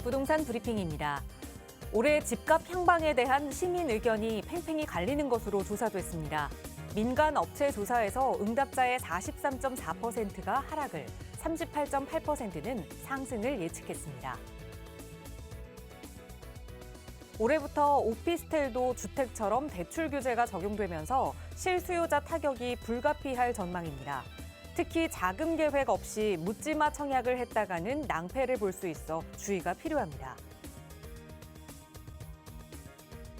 부동산 브리핑입니다. 올해 집값 향방에 대한 시민 의견이 팽팽히 갈리는 것으로 조사됐습니다. 민간 업체 조사에서 응답자의 43.4%가 하락을, 38.8%는 상승을 예측했습니다. 올해부터 오피스텔도 주택처럼 대출 규제가 적용되면서 실수요자 타격이 불가피할 전망입니다. 특히 자금 계획 없이 묻지마 청약을 했다가는 낭패를 볼 수 있어 주의가 필요합니다.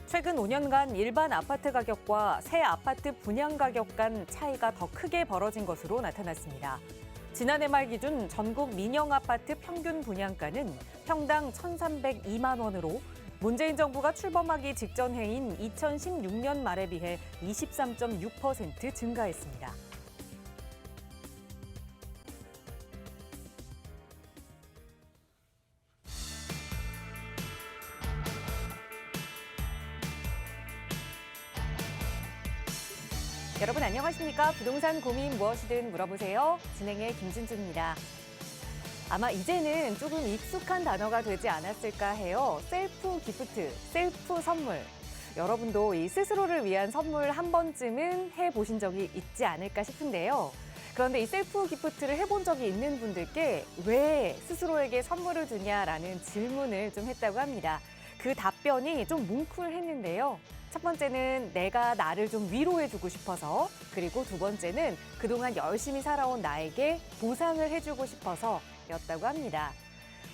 최근 5년간 일반 아파트 가격과 새 아파트 분양 가격 간 차이가 더 크게 벌어진 것으로 나타났습니다. 지난해 말 기준 전국 민영 아파트 평균 분양가는 평당 1,302만 원으로 문재인 정부가 출범하기 직전 해인 2016년 말에 비해 23.6% 증가했습니다. 여러분 안녕하십니까? 부동산 고민 무엇이든 물어보세요. 진행의 김진주입니다. 아마 이제는 조금 익숙한 단어가 되지 않았을까 해요. 셀프 기프트, 셀프 선물. 여러분도 이 스스로를 위한 선물 한 번쯤은 해보신 적이 있지 않을까 싶은데요. 그런데 이 셀프 기프트를 해본 적이 있는 분들께 왜 스스로에게 선물을 주냐라는 질문을 좀 했다고 합니다. 그 답변이 좀 뭉클했는데요. 첫 번째는 내가 나를 좀 위로해주고 싶어서, 그리고 두 번째는 그동안 열심히 살아온 나에게 보상을 해주고 싶어서였다고 합니다.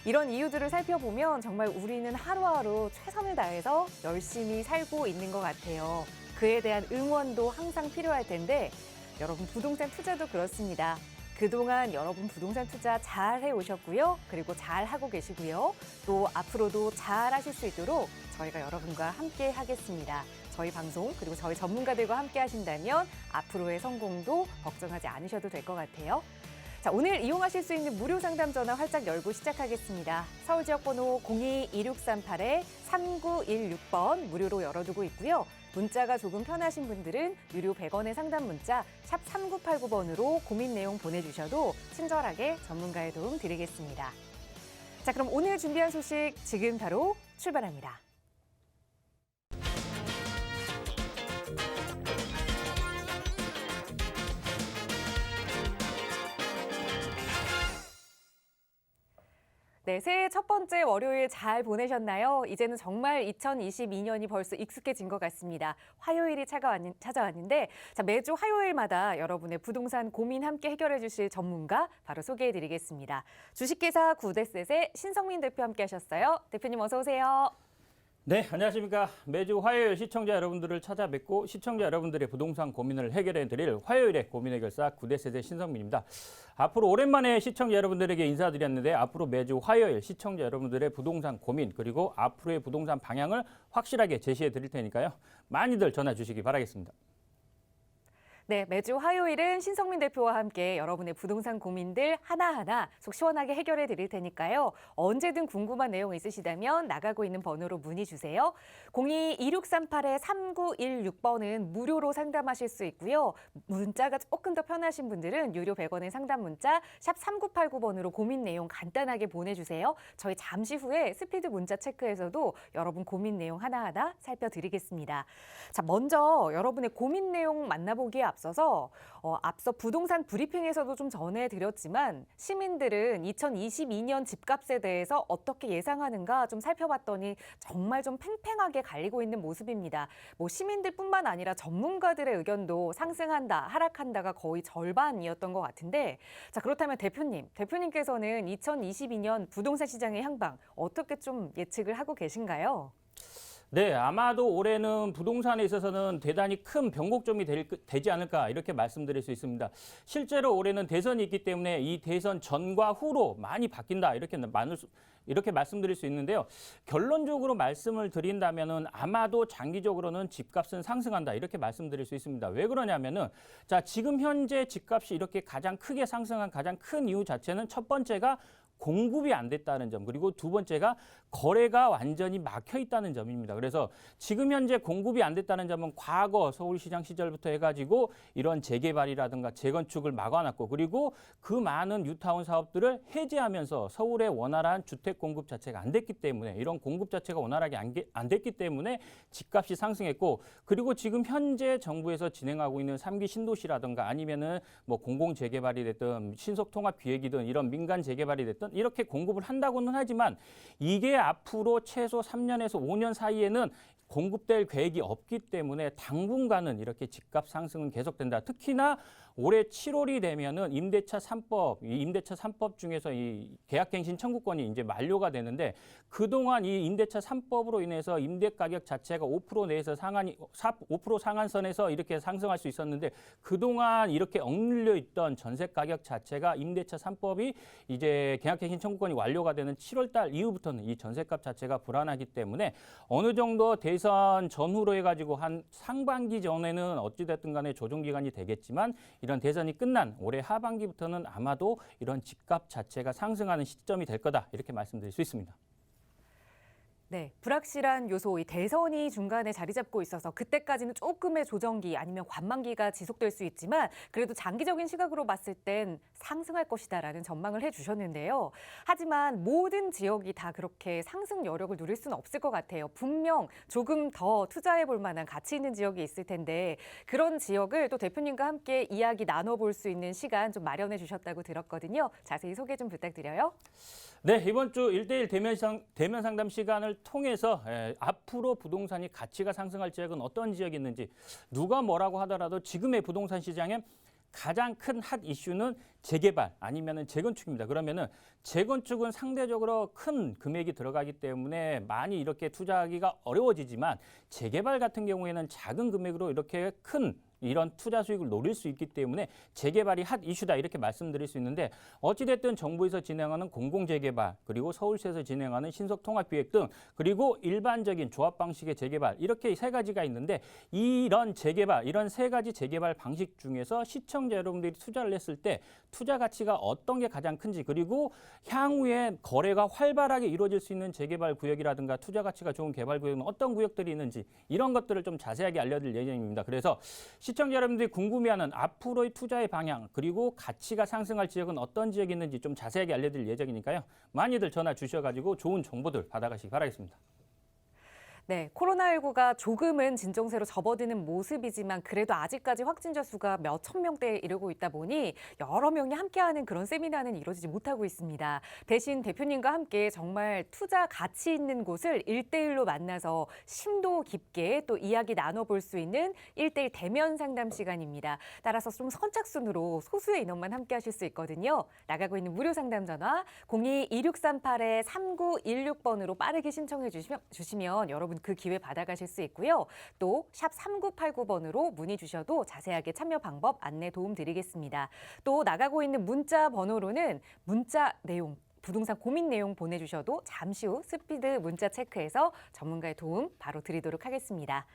이런 이유들을 살펴보면 정말 우리는 하루하루 최선을 다해서 열심히 살고 있는 것 같아요. 그에 대한 응원도 항상 필요할 텐데 여러분 부동산 투자도 그렇습니다. 그동안 여러분 부동산 투자 잘 해오셨고요. 그리고 잘 하고 계시고요. 또 앞으로도 잘 하실 수 있도록 저희가 여러분과 함께 하겠습니다. 저희 방송 그리고 저희 전문가들과 함께 하신다면 앞으로의 성공도 걱정하지 않으셔도 될 것 같아요. 자, 오늘 이용하실 수 있는 무료 상담 전화 활짝 열고 시작하겠습니다. 서울 지역번호 02-2638-3916번 무료로 열어두고 있고요. 문자가 조금 편하신 분들은 유료 100원의 상담 문자 샵 3989번으로 고민 내용 보내주셔도 친절하게 전문가의 도움 드리겠습니다. 자, 그럼 오늘 준비한 소식 지금 바로 출발합니다. 네, 새해 첫 번째 월요일 잘 보내셨나요? 이제는 정말 2022년이 벌써 익숙해진 것 같습니다. 화요일이 찾아왔는데 자, 매주 화요일마다 여러분의 부동산 고민 함께 해결해 주실 전문가 바로 소개해 드리겠습니다. 주식회사 구데셋의 신성민 대표 함께 하셨어요. 대표님 어서 오세요. 네, 안녕하십니까. 매주 화요일 시청자 여러분들을 찾아뵙고 시청자 여러분들의 부동산 고민을 해결해 드릴 화요일의 고민 해결사 구데셋의 신성민입니다. 앞으로 오랜만에 시청자 여러분들에게 인사드렸는데 앞으로 매주 화요일 시청자 여러분들의 부동산 고민 그리고 앞으로의 부동산 방향을 확실하게 제시해 드릴 테니까요. 많이들 전화 주시기 바라겠습니다. 네, 매주 화요일은 신성민 대표와 함께 여러분의 부동산 고민들 하나하나 속 시원하게 해결해 드릴 테니까요. 언제든 궁금한 내용 있으시다면 나가고 있는 번호로 문의 주세요. 02-2638-3916번은 무료로 상담하실 수 있고요. 문자가 조금 더 편하신 분들은 유료 100원의 상담 문자 샵 3989번으로 고민 내용 간단하게 보내주세요. 저희 잠시 후에 스피드 문자 체크에서도 여러분 고민 내용 하나하나 살펴드리겠습니다. 자, 먼저 여러분의 고민 내용 만나보기에 앞서 부동산 브리핑에서도 좀 전해드렸지만 시민들은 2022년 집값에 대해서 어떻게 예상하는가 좀 살펴봤더니 정말 좀 팽팽하게 갈리고 있는 모습입니다. 뭐 시민들뿐만 아니라 전문가들의 의견도 상승한다, 하락한다가 거의 절반이었던 것 같은데 자, 그렇다면 대표님께서는 2022년 부동산 시장의 향방 어떻게 좀 예측을 하고 계신가요? 네, 아마도 올해는 부동산에 있어서는 대단히 큰 변곡점이 되지 않을까 이렇게 말씀드릴 수 있습니다. 실제로 올해는 대선이 있기 때문에 이 대선 전과 후로 많이 바뀐다 이렇게 말씀드릴 수 있는데요. 결론적으로 말씀을 드린다면은 아마도 장기적으로는 집값은 상승한다 이렇게 말씀드릴 수 있습니다. 왜 그러냐면은 자, 지금 현재 집값이 이렇게 가장 크게 상승한 가장 큰 이유 자체는 첫 번째가 공급이 안 됐다는 점, 그리고 두 번째가 거래가 완전히 막혀 있다는 점입니다. 그래서 지금 현재 공급이 안 됐다는 점은 과거 서울시장 시절부터 해가지고 이런 재개발이라든가 재건축을 막아놨고, 그리고 그 많은 뉴타운 사업들을 해제하면서 서울의 원활한 주택 공급 자체가 안 됐기 때문에, 이런 공급 자체가 원활하게 안 됐기 때문에 집값이 상승했고, 그리고 지금 현재 정부에서 진행하고 있는 3기 신도시라든가 아니면은 뭐 공공 재개발이 됐든 신속통합 기획이든 이런 민간 재개발이 됐든 이렇게 공급을 한다고는 하지만, 이게 앞으로 최소 3년에서 5년 사이에는 공급될 계획이 없기 때문에 당분간은 이렇게 집값 상승은 계속된다. 특히나 올해 7월이 되면은 임대차 3법, 이 임대차 3법 중에서 이 계약갱신 청구권이 이제 만료가 되는데, 그동안 이 임대차 3법으로 인해서 임대 가격 자체가 5% 내에서 5% 상한선에서 이렇게 상승할 수 있었는데, 그동안 이렇게 억눌려 있던 전세 가격 자체가 임대차 3법이 이제 계약갱신 청구권이 완료가 되는 7월 달 이후부터는 이 전세값 자체가 불안하기 때문에 어느 정도 대선 전후로 해가지고 한 상반기 전에는 어찌됐든 간에 조정 기간이 되겠지만, 이런 대선이 끝난 올해 하반기부터는 아마도 이런 집값 자체가 상승하는 시점이 될 거다, 이렇게 말씀드릴 수 있습니다. 네, 불확실한 요소, 이 대선이 중간에 자리 잡고 있어서 그때까지는 조금의 조정기 아니면 관망기가 지속될 수 있지만, 그래도 장기적인 시각으로 봤을 땐 상승할 것이다라는 전망을 해주셨는데요. 하지만 모든 지역이 다 그렇게 상승 여력을 누릴 수는 없을 것 같아요. 분명 조금 더 투자해 볼 만한 가치 있는 지역이 있을 텐데, 그런 지역을 또 대표님과 함께 이야기 나눠볼 수 있는 시간 좀 마련해 주셨다고 들었거든요. 자세히 소개 좀 부탁드려요. 네, 이번 주 1대1 대면 상담 시간을 통해서 앞으로 부동산이 가치가 상승할 지역은 어떤 지역이 있는지, 누가 뭐라고 하더라도 지금의 부동산 시장에 가장 큰 핫 이슈는 재개발 아니면은 재건축입니다. 그러면은 재건축은 상대적으로 큰 금액이 들어가기 때문에 많이 이렇게 투자하기가 어려워지지만, 재개발 같은 경우에는 작은 금액으로 이렇게 큰 이런 투자 수익을 노릴 수 있기 때문에 재개발이 핫 이슈다, 이렇게 말씀드릴 수 있는데, 어찌됐든 정부에서 진행하는 공공재개발, 그리고 서울시에서 진행하는 신속통합기획 등, 그리고 일반적인 조합 방식의 재개발, 이렇게 세 가지가 있는데, 이런 재개발, 이런 세 가지 재개발 방식 중에서 시청자 여러분들이 투자를 했을 때 투자 가치가 어떤 게 가장 큰지, 그리고 향후에 거래가 활발하게 이루어질 수 있는 재개발 구역이라든가 투자 가치가 좋은 개발 구역은 어떤 구역들이 있는지, 이런 것들을 좀 자세하게 알려드릴 예정입니다. 그래서 시청자 여러분들이 궁금해하는 앞으로의 투자의 방향, 그리고 가치가 상승할 지역은 어떤 지역이 있는지 좀 자세하게 알려드릴 예정이니까요. 많이들 전화 주셔가지고 좋은 정보들 받아가시기 바라겠습니다. 네, 코로나19가 조금은 진정세로 접어드는 모습이지만, 그래도 아직까지 확진자 수가 몇 천 명대에 이르고 있다 보니 여러 명이 함께하는 그런 세미나는 이루어지지 못하고 있습니다. 대신 대표님과 함께 정말 투자 가치 있는 곳을 1대1로 만나서 심도 깊게 또 이야기 나눠볼 수 있는 1대1 대면 상담 시간입니다. 따라서 좀 선착순으로 소수의 인원만 함께하실 수 있거든요. 나가고 있는 무료 상담 전화 02-2638-3916번으로 빠르게 신청해 주시면 여러분 그 기회 받아가실 수 있고요. 또 샵 3989번으로 문의 주셔도 자세하게 참여 방법 안내 도움 드리겠습니다. 또 나가고 있는 문자 번호로는 문자 내용, 부동산 고민 내용 보내주셔도 잠시 후 스피드 문자 체크해서 전문가의 도움 바로 드리도록 하겠습니다.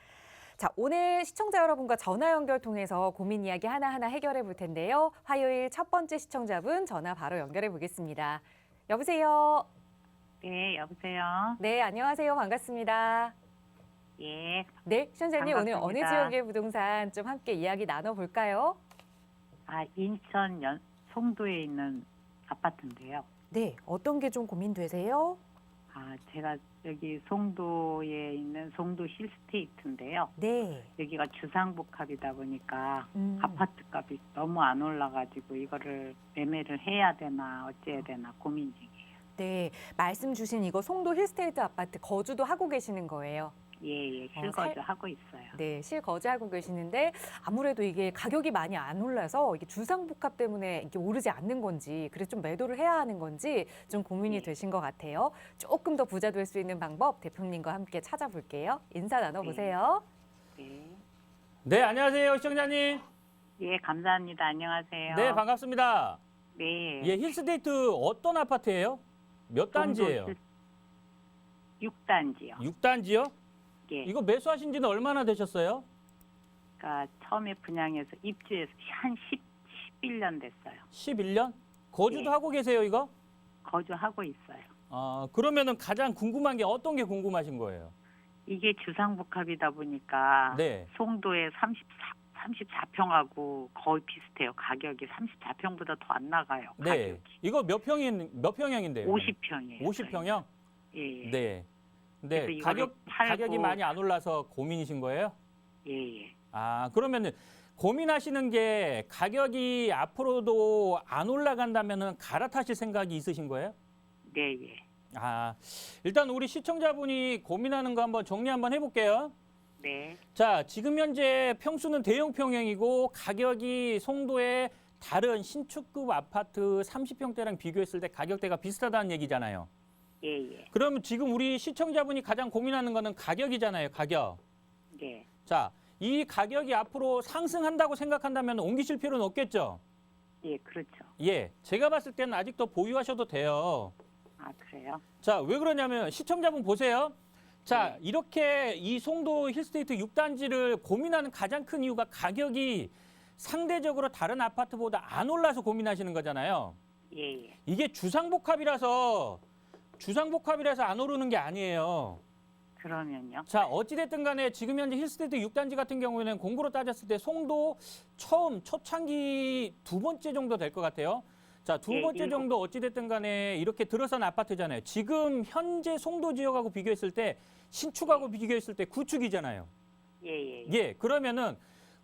자, 오늘 시청자 여러분과 전화 연결 통해서 고민 이야기 하나하나 해결해 볼 텐데요. 화요일 첫 번째 시청자분 전화 바로 연결해 보겠습니다. 여보세요? 네, 여보세요. 네, 안녕하세요. 반갑습니다. 예, 네, 시청자님 오늘 어느 반갑습니다. 지역의 부동산 좀 함께 이야기 나눠볼까요? 인천 송도에 있는 아파트인데요. 네, 어떤 게 좀 고민되세요? 제가 여기 송도에 있는 송도 힐스테이트인데요. 네. 여기가 주상복합이다 보니까 음. 아파트 값이 너무 안 올라가지고 이거를 매매를 해야 되나 어째야 되나 고민 중이에요. 네, 말씀 주신 이거 송도 힐스테이트 아파트 거주도 하고 계시는 거예요. 예, 실거주 하고 있어요. 네, 실거주하고 계시는데 아무래도 이게 가격이 많이 안 올라서 이게 주상복합 때문에 이게 오르지 않는 건지, 그래서 좀 매도를 해야 하는 건지 좀 고민이 되신 것 같아요. 조금 더 부자 될 수 있는 방법 대표님과 함께 찾아볼게요. 인사 나눠보세요. 네. 네, 안녕하세요, 시청자님. 예, 감사합니다. 안녕하세요. 네, 반갑습니다. 네. 예, 힐스테이트 어떤 아파트예요? 몇 단지예요? 6단지요. 6단지요? 예. 이거 매수하신 지는 얼마나 되셨어요? 그러니까 처음에 분양해서 입주해서 한 11년 됐어요. 11년? 거주도 예. 하고 계세요, 이거? 거주하고 있어요. 그러면은 가장 궁금한 게 어떤 게 궁금하신 거예요? 이게 주상복합이다 보니까 네. 송도에 34평하고 거의 비슷해요. 가격이 34평보다 더 안 나가요. 네. 가격이. 이거 몇 평형인데요? 50평이에요. 50평형? 예. 네. 그래서 네. 이거를 가격이 팔고- 많이 안 올라서 고민이신 거예요? 예. 그러면은 고민하시는 게 가격이 앞으로도 안 올라간다면은 갈아타실 생각이 있으신 거예요? 네, 예. 일단 우리 시청자분이 고민하는 거 한번 정리 한번 해볼게요. 네. 자, 지금 현재 평수는 대형 평형이고 가격이 송도의 다른 신축급 아파트 30평대랑 비교했을 때 가격대가 비슷하다는 얘기잖아요. 예. 그러면 지금 우리 시청자분이 가장 고민하는 거는 가격이잖아요, 가격. 네. 자, 이 가격이 앞으로 상승한다고 생각한다면 옮기실 필요는 없겠죠? 예, 그렇죠. 예, 제가 봤을 때는 아직도 보유하셔도 돼요. 그래요? 자, 왜 그러냐면 시청자분 보세요. 자, 네. 이렇게 이 송도 힐스테이트 6단지를 고민하는 가장 큰 이유가 가격이 상대적으로 다른 아파트보다 안 올라서 고민하시는 거잖아요. 예. 이게 주상복합이라서 안 오르는 게 아니에요. 그러면요? 자, 어찌됐든 간에 지금 현재 힐스테이트 6단지 같은 경우에는 공구로 따졌을 때 송도 초창기 두 번째 정도 될 것 같아요. 자, 두 예, 번째 일곱. 정도 어찌됐든 간에 이렇게 들어선 아파트잖아요. 지금 현재 송도 지역하고 비교했을 때 신축하고 비교했을 때 구축이잖아요. 예. 예, 그러면은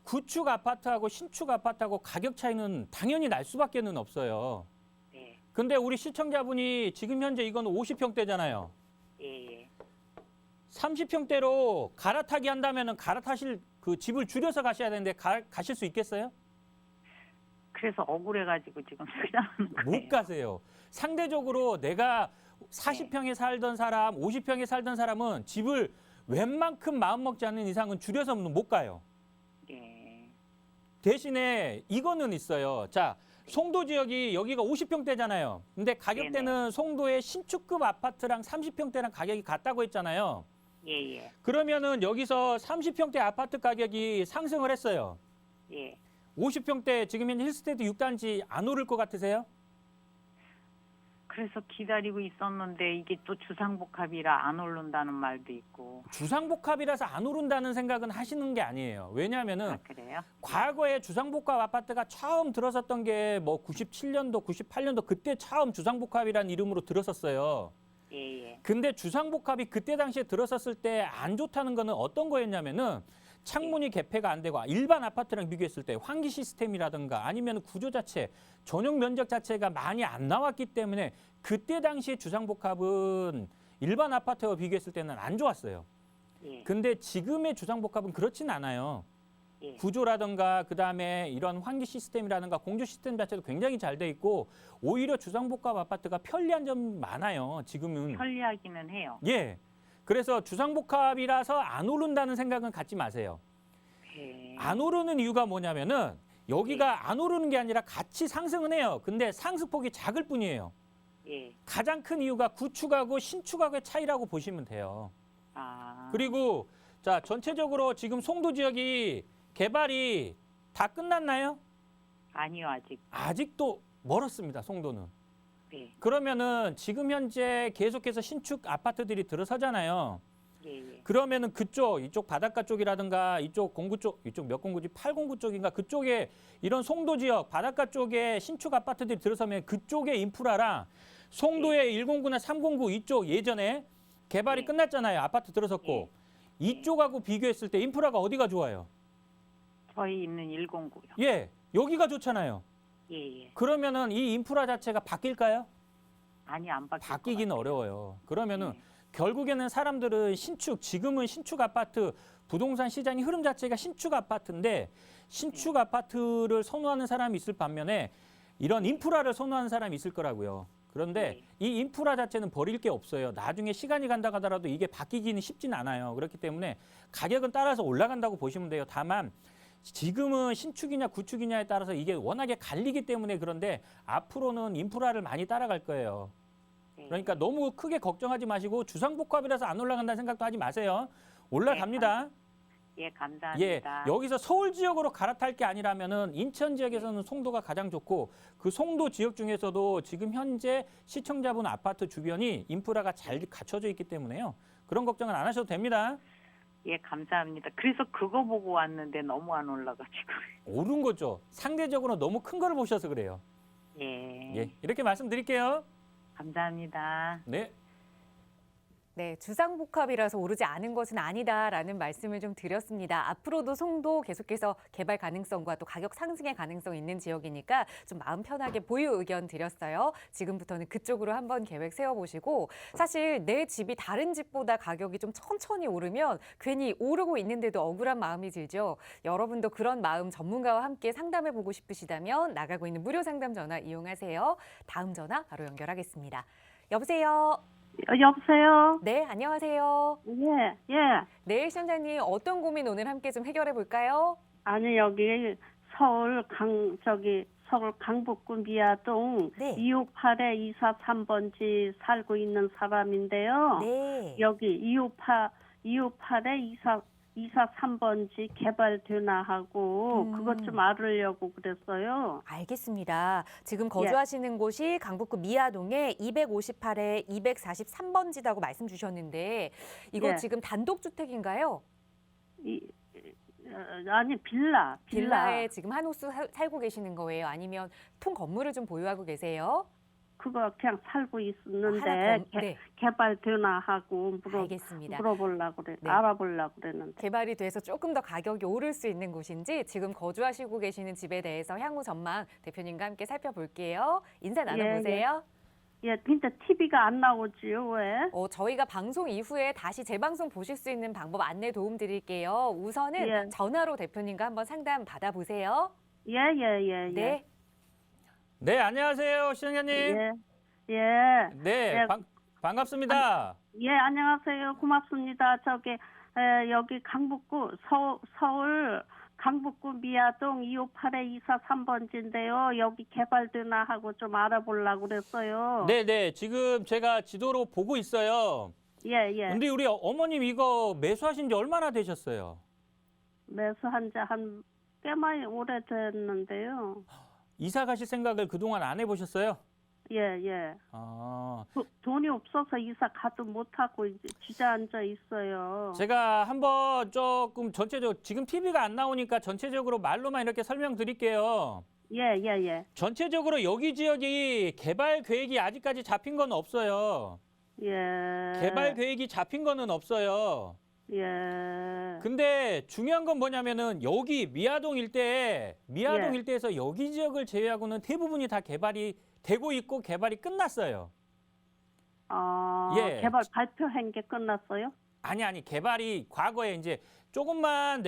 구축 아파트하고 신축 아파트하고 가격 차이는 당연히 날 수밖에는 없어요. 네. 근데 우리 시청자분이 지금 현재 이건 50평대잖아요. 예. 30평대로 갈아타기 한다면은 갈아타실 그 집을 줄여서 가셔야 되는데 가실 수 있겠어요? 그래서 억울해가지고 지금 쓰자는 거예요. 못 가세요. 상대적으로 내가 40평에 살던 사람, 50평에 살던 사람은 집을 웬만큼 마음 먹지 않는 이상은 줄여서는 못 가요. 예. 대신에 이거는 있어요. 자, 송도 지역이 여기가 50평대잖아요. 근데 가격대는 송도의 신축급 아파트랑 30평대랑 가격이 같다고 했잖아요. 예. 그러면은 여기서 30평대 아파트 가격이 상승을 했어요. 예. 50평대 지금 현재 힐스테이트 6단지 안 오를 것 같으세요? 그래서 기다리고 있었는데 이게 또 주상복합이라 안 오른다는 말도 있고. 주상복합이라서 안 오른다는 생각은 하시는 게 아니에요. 왜냐하면은 그래요? 과거에 주상복합 아파트가 처음 들어섰던 게 뭐 97년도, 98년도 그때 처음 주상복합이라는 이름으로 들어섰어요. 예. 근데 주상복합이 그때 당시에 들어섰을 때 안 좋다는 거는 어떤 거였냐면은 창문이 개폐가 안 되고 일반 아파트랑 비교했을 때 환기 시스템이라든가 아니면 구조 자체, 전용 면적 자체가 많이 안 나왔기 때문에 그때 당시에 주상복합은 일반 아파트와 비교했을 때는 안 좋았어요. 예. 근데 지금의 주상복합은 그렇진 않아요. 예. 구조라든가 그다음에 이런 환기 시스템이라든가 공조 시스템 자체도 굉장히 잘 돼 있고 오히려 주상복합 아파트가 편리한 점이 많아요. 지금은. 편리하기는 해요. 예. 그래서 주상복합이라서 안 오른다는 생각은 갖지 마세요. 예. 안 오르는 이유가 뭐냐면은 여기가 안 오르는 게 아니라 같이 상승은 해요. 근데 상승폭이 작을 뿐이에요. 예. 가장 큰 이유가 구축하고 신축하고의 차이라고 보시면 돼요. 그리고 자, 전체적으로 지금 송도 지역이 개발이 다 끝났나요? 아니요, 아직. 아직도 멀었습니다, 송도는. 네. 그러면은 지금 현재 계속해서 신축 아파트들이 들어서잖아요. 예. 그러면은 이쪽 바닷가 쪽이라든가 이쪽 공구 쪽, 이쪽 몇 공구지? 8공구 쪽인가? 그쪽에 이런 송도 지역 바닷가 쪽에 신축 아파트들이 들어서면 그쪽의 인프라랑 송도의 1공구나 3공구 이쪽 예전에 개발이 네. 끝났잖아요. 아파트 들어섰고. 이쪽하고 비교했을 때 인프라가 어디가 좋아요? 저희 있는 109요. 예, 여기가 좋잖아요. 예. 그러면은 이 인프라 자체가 바뀔까요? 아니, 안 바뀔 바뀌기는 것 같아요. 어려워요. 그러면은 네. 결국에는 사람들은 지금은 신축 아파트 부동산 시장의 흐름 자체가 신축 아파트인데 신축 아파트를 선호하는 사람이 있을 반면에 이런 인프라를 선호하는 사람이 있을 거라고요. 그런데 이 인프라 자체는 버릴 게 없어요. 나중에 시간이 간다 하더라도 이게 바뀌기는 쉽진 않아요. 그렇기 때문에 가격은 따라서 올라간다고 보시면 돼요. 다만 지금은 신축이냐 구축이냐에 따라서 이게 워낙에 갈리기 때문에 그런데 앞으로는 인프라를 많이 따라갈 거예요. 그러니까 너무 크게 걱정하지 마시고 주상복합이라서 안 올라간다는 생각도 하지 마세요. 올라갑니다. 예, 예, 감사합니다. 여기서 서울 지역으로 갈아탈 게 아니라면은 인천 지역에서는 송도가 가장 좋고 그 송도 지역 중에서도 지금 현재 시청자분 아파트 주변이 인프라가 잘 갖춰져 있기 때문에요. 그런 걱정은 안 하셔도 됩니다. 예, 감사합니다. 그래서 그거 보고 왔는데 너무 안 올라가지고. 오른 거죠. 상대적으로 너무 큰 걸 보셔서 그래요. 예, 예, 이렇게 말씀드릴게요. 감사합니다. 네. 네, 주상복합이라서 오르지 않은 것은 아니다라는 말씀을 좀 드렸습니다. 앞으로도 송도 계속해서 개발 가능성과 또 가격 상승의 가능성 있는 지역이니까 좀 마음 편하게 보유 의견 드렸어요. 지금부터는 그쪽으로 한번 계획 세워보시고 사실 내 집이 다른 집보다 가격이 좀 천천히 오르면 괜히 오르고 있는데도 억울한 마음이 들죠. 여러분도 그런 마음 전문가와 함께 상담해보고 싶으시다면 나가고 있는 무료 상담 전화 이용하세요. 다음 전화 바로 연결하겠습니다. 여보세요? 여보세요? 네, 안녕하세요. 예, 예. 네, 시청자님 어떤 고민 오늘 함께 좀 해결해 볼까요? 아니, 여기 서울 강북구 미아동 네. 258에 243번지 살고 있는 사람인데요. 네. 여기 258에 243번지 개발되나 하고 그것 좀 알으려고 그랬어요. 알겠습니다. 지금 거주하시는 곳이 강북구 미아동의 258에 243번지라고 말씀 주셨는데 이거 예. 지금 단독주택인가요? 아니, 빌라. 빌라에 지금 한 호수 살고 계시는 거예요? 아니면 통 건물을 좀 보유하고 계세요? 그거 그냥 살고 있었는데 하나 더, 네, 개발되나 하고 알겠습니다. 물어보려고 그래. 네. 알아보려고 그랬는데. 개발이 돼서 조금 더 가격이 오를 수 있는 곳인지 지금 거주하시고 계시는 집에 대해서 향후 전망 대표님과 함께 살펴볼게요. 인사 나눠보세요. 예, 근데 TV가 안 나오지요, 왜? 저희가 방송 이후에 다시 재방송 보실 수 있는 방법 안내 도움 드릴게요. 우선은 예. 전화로 대표님과 한번 상담 받아보세요. 예. 네. 네, 안녕하세요, 시청자님. 예. 네, 예. 반갑습니다. 예, 안녕하세요. 고맙습니다. 여기 강북구, 서울 강북구 미아동 258에 243번지인데요. 여기 개발되나 하고 좀 알아보려고 그랬어요. 네, 지금 제가 지도로 보고 있어요. 예. 근데 우리 어머님 이거 매수하신 지 얼마나 되셨어요? 매수한 지 꽤 많이 오래됐는데요. 이사 가실 생각을 그동안 안 해보셨어요? 예. 아, 돈이 없어서 이사 가도 못하고 이제 주저앉아 있어요. 제가 한번 조금 전체적으로 지금 TV가 안 나오니까 전체적으로 말로만 이렇게 설명드릴게요. 예. 전체적으로 여기 지역이 개발 계획이 아직까지 잡힌 건 없어요. 예. 개발 계획이 잡힌 거는 없어요. 예. 근데 중요한 건 뭐냐면은 여기 미아동 일대에서 여기 지역을 제외하고는 대부분이 다 개발이 되고 있고 개발이 끝났어요. 예. 개발 발표한 게 끝났어요? 아니 개발이 과거에 이제 조금만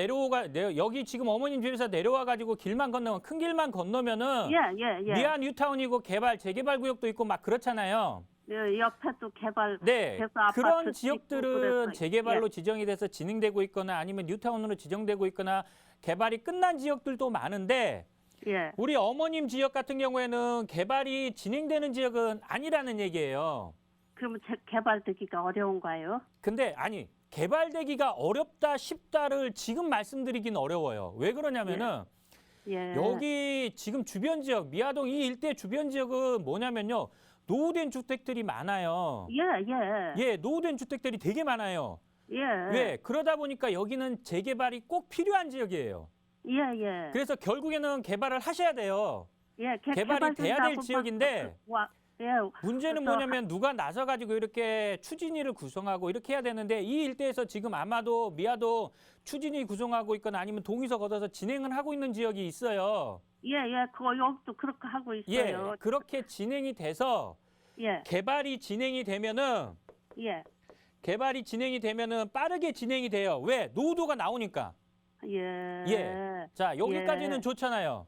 여기 지금 어머님 집에서 내려와 가지고 길만 건너면 큰 길만 건너면은 예. 미아 뉴타운이고 재개발 구역도 있고 막 그렇잖아요. 예, 옆에도 개발. 네. 그래서 아파트 그런 짓고 지역들은 그랬어요. 재개발로 지정이 돼서 진행되고 있거나 아니면 뉴타운으로 지정되고 있거나 개발이 끝난 지역들도 많은데 예. 우리 어머님 지역 같은 경우에는 개발이 진행되는 지역은 아니라는 얘기예요. 그러면 개발되기가 어려운가요? 근데 개발되기가 어렵다 쉽다를 지금 말씀드리긴 어려워요. 왜 그러냐면은 예. 여기 지금 주변 지역 미아동 이 일대 주변 지역은 뭐냐면요. 노후된 주택들이 많아요. 예. 노후된 주택들이 되게 많아요. 예. 왜? 그러다 보니까 여기는 재개발이 꼭 필요한 지역이에요. 예. 그래서 결국에는 개발을 하셔야 돼요. 예. 개발이 돼야 될 개발된다고 지역인데 예. 문제는 뭐냐면 누가 나서가지고 이렇게 추진위를 구성하고 이렇게 해야 되는데 이 일대에서 지금 아마도 미아동 추진위 구성하고 있거나 아니면 동의서 걷어서 진행을 하고 있는 지역이 있어요. 예. 그거 여기도 그렇게 하고 있어요. 그렇게 진행이 돼서 예. 개발이 진행이 되면은 빠르게 진행이 돼요. 왜? 노후도가 나오니까. 예. 자, 여기까지는 예. 좋잖아요.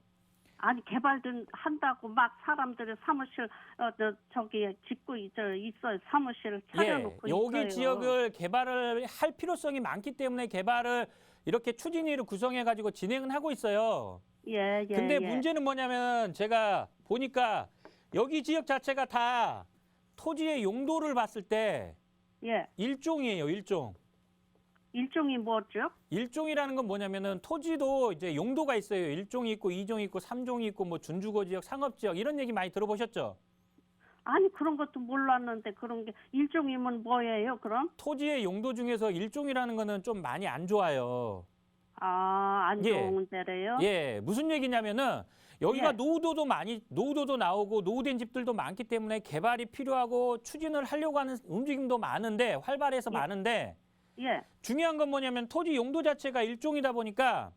아니 한다고 막 사람들이 사무실 짓고 있어요. 사무실을 차려놓고 있어요. 여기 지역을 개발을 할 필요성이 많기 때문에 개발을 이렇게 추진위를 구성해 가지고 진행은 하고 있어요. 예. 근데 문제는 뭐냐면 제가 보니까 여기 지역 자체가 다 토지의 용도를 봤을 때 예. 일종이에요, 일종. 일종이 뭐죠? 일종이라는 건 뭐냐면은 토지도 이제 용도가 있어요. 1종이 있고 2종이 있고 3종이 있고 뭐 준주거 지역, 상업 지역 이런 얘기 많이 들어보셨죠? 아니 그런 것도 몰랐는데 그런 게 일종이면 뭐예요? 그럼? 토지의 용도 중에서 일종이라는 거는 좀 많이 안 좋아요. 아, 안 예. 좋은 데래요? 예, 무슨 얘기냐면은 여기가 예. 노후도도 나오고 노후된 집들도 많기 때문에 개발이 필요하고 추진을 하려고 하는 움직임도 많은데 활발해서 예. 많은데 예. 중요한 건 뭐냐면 토지 용도 자체가 일종이다 보니까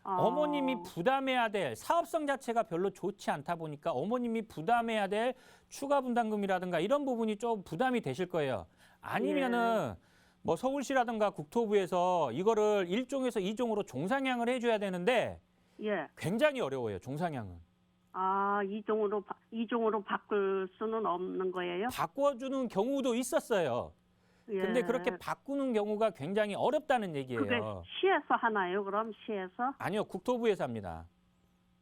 어머님이 부담해야 될 사업성 자체가 별로 좋지 않다 보니까 어머님이 부담해야 될 추가 분담금이라든가 이런 부분이 좀 부담이 되실 거예요. 아니면은 뭐 서울시라든가 국토부에서 이거를 1종에서 2종으로 종상향을 해줘야 되는데 예. 굉장히 어려워요. 종상향은. 아, 이종으로 바꿀 수는 없는 거예요? 바꿔주는 경우도 있었어요. 예. 근데 그렇게 바꾸는 경우가 굉장히 어렵다는 얘기예요. 그게 시에서 하나요? 그럼 시에서? 아니요. 국토부에서 합니다.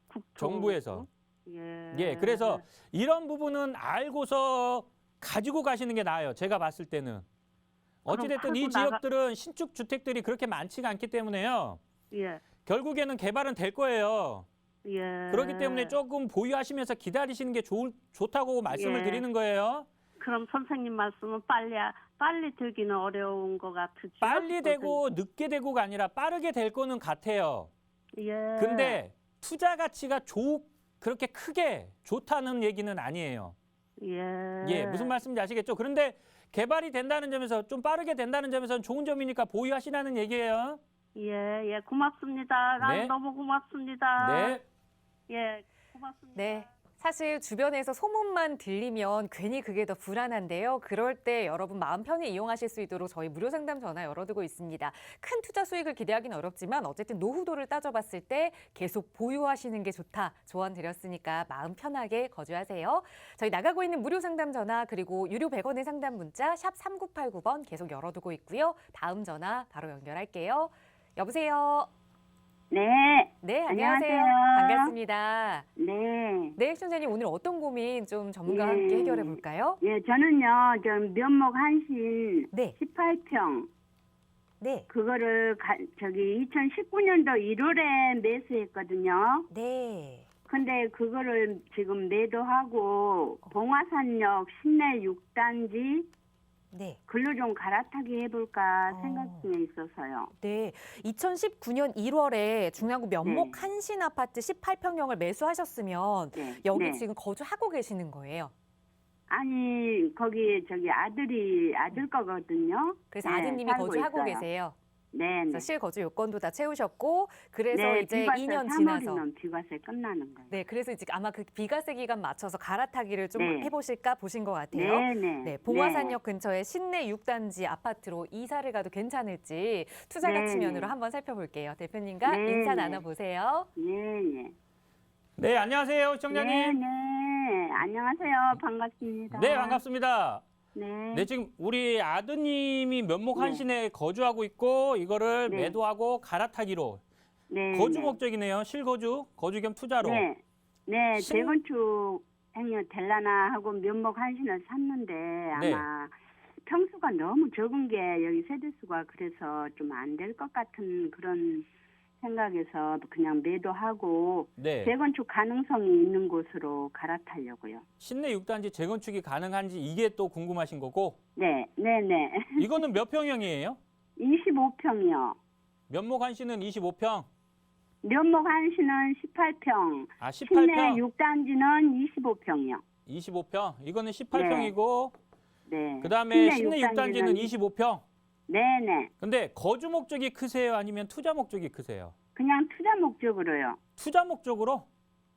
국토. 정부에서. 예. 예, 그래서 이런 부분은 알고서 가지고 가시는 게 나아요. 제가 봤을 때는. 어찌됐든 이 팔고 나가- 지역들은 신축 주택들이 그렇게 많지가 않기 때문에요. 예. 결국에는 개발은 될 거예요. 예. 그렇기 때문에 조금 보유하시면서 기다리시는 게 좋다고 말씀을 예. 드리는 거예요. 그럼 선생님 말씀은 빨리 들기는 어려운 것 같으죠? 빨리 되고 늦게 되고가 아니라 빠르게 될 거는 같아요. 예. 근데 투자 가치가 그렇게 크게 좋다는 얘기는 아니에요. 예. 예, 무슨 말씀인지 아시겠죠? 그런데 개발이 된다는 점에서 좀 빠르게 된다는 점에서는 좋은 점이니까 보유하시라는 얘기예요. 예, 고맙습니다. 네. 너무 고맙습니다. 네. 예, 고맙습니다. 네. 사실 주변에서 소문만 들리면 괜히 그게 더 불안한데요. 그럴 때 여러분 마음 편히 이용하실 수 있도록 저희 무료 상담 전화 열어두고 있습니다. 큰 투자 수익을 기대하기는 어렵지만 어쨌든 노후도를 따져봤을 때 계속 보유하시는 게 좋다 조언 드렸으니까 마음 편하게 거주하세요. 저희 나가고 있는 무료 상담 전화 그리고 유료 100원의 상담 문자 샵 3989번 계속 열어두고 있고요. 다음 전화 바로 연결할게요. 여보세요. 네, 네, 안녕하세요. 안녕하세요. 반갑습니다. 네. 네, 시청자님 오늘 어떤 고민 좀 전문가와 함께 해결해 볼까요? 예, 저는요, 면목 한신 네. 18평, 네. 그거를 2019년도 1월에 매수했거든요. 네. 근데 그거를 지금 매도하고 봉화산역 신내 6단지 네. 글로 좀 갈아타기 해볼까 어. 생각 중에 있어서요. 네. 2019년 1월에 중랑구 면목 네. 한신 아파트 18평형을 매수하셨으면 네. 여기 네. 지금 거주하고 계시는 거예요. 아니, 거기 아들 거거든요. 그래서 네, 아드님이 살고 거주하고 있어요. 계세요. 네, 그래서 네. 실거주 요건도 다 채우셨고 그래서 네, 이제 비과세 2년 3월이면 지나서 비과세 끝나는 거예요. 네, 그래서 이제 아마 그 비과세 기간 맞춰서 갈아타기를 좀 네. 해보실까 보신 것 같아요. 네네. 네, 봉화산역 근처에 신내 6단지 아파트로 이사를 가도 괜찮을지 투자 네, 가치 면으로 네. 한번 살펴볼게요. 대표님과 네, 인사 네. 나눠보세요. 예. 네, 안녕하세요, 시청자님. 네. 안녕하세요. 반갑습니다. 네, 반갑습니다. 네. 네, 지금 우리 아드님이 면목 네. 한신에 거주하고 있고 이거를 네. 매도하고 갈아타기로 네. 거주 네. 목적이네요. 실거주, 거주 겸 투자로. 네. 네. 신- 재건축 행위 될라나 하고 면목 한신을 샀는데 네. 아마 평수가 너무 적은 게 여기 세대수가 그래서 좀 안 될 것 같은 그런 생각에서 그냥 매도하고 네. 재건축 가능성이 있는 곳으로 갈아타려고요. 신내 6단지 재건축이 가능한지 이게 또 궁금하신 거고 네. 이거는 몇 평형이에요? 25평이요. 면목 한신은 25평. 면목 한신은 18평, 아, 신내 18평. 6단지는 25평이요. 25평. 이거는 18평이고 네. 그다음에 신내 6단지는 25평. 네네. 근데 거주 목적이 크세요? 아니면 투자 목적이 크세요? 그냥 투자 목적으로요. 투자 목적으로?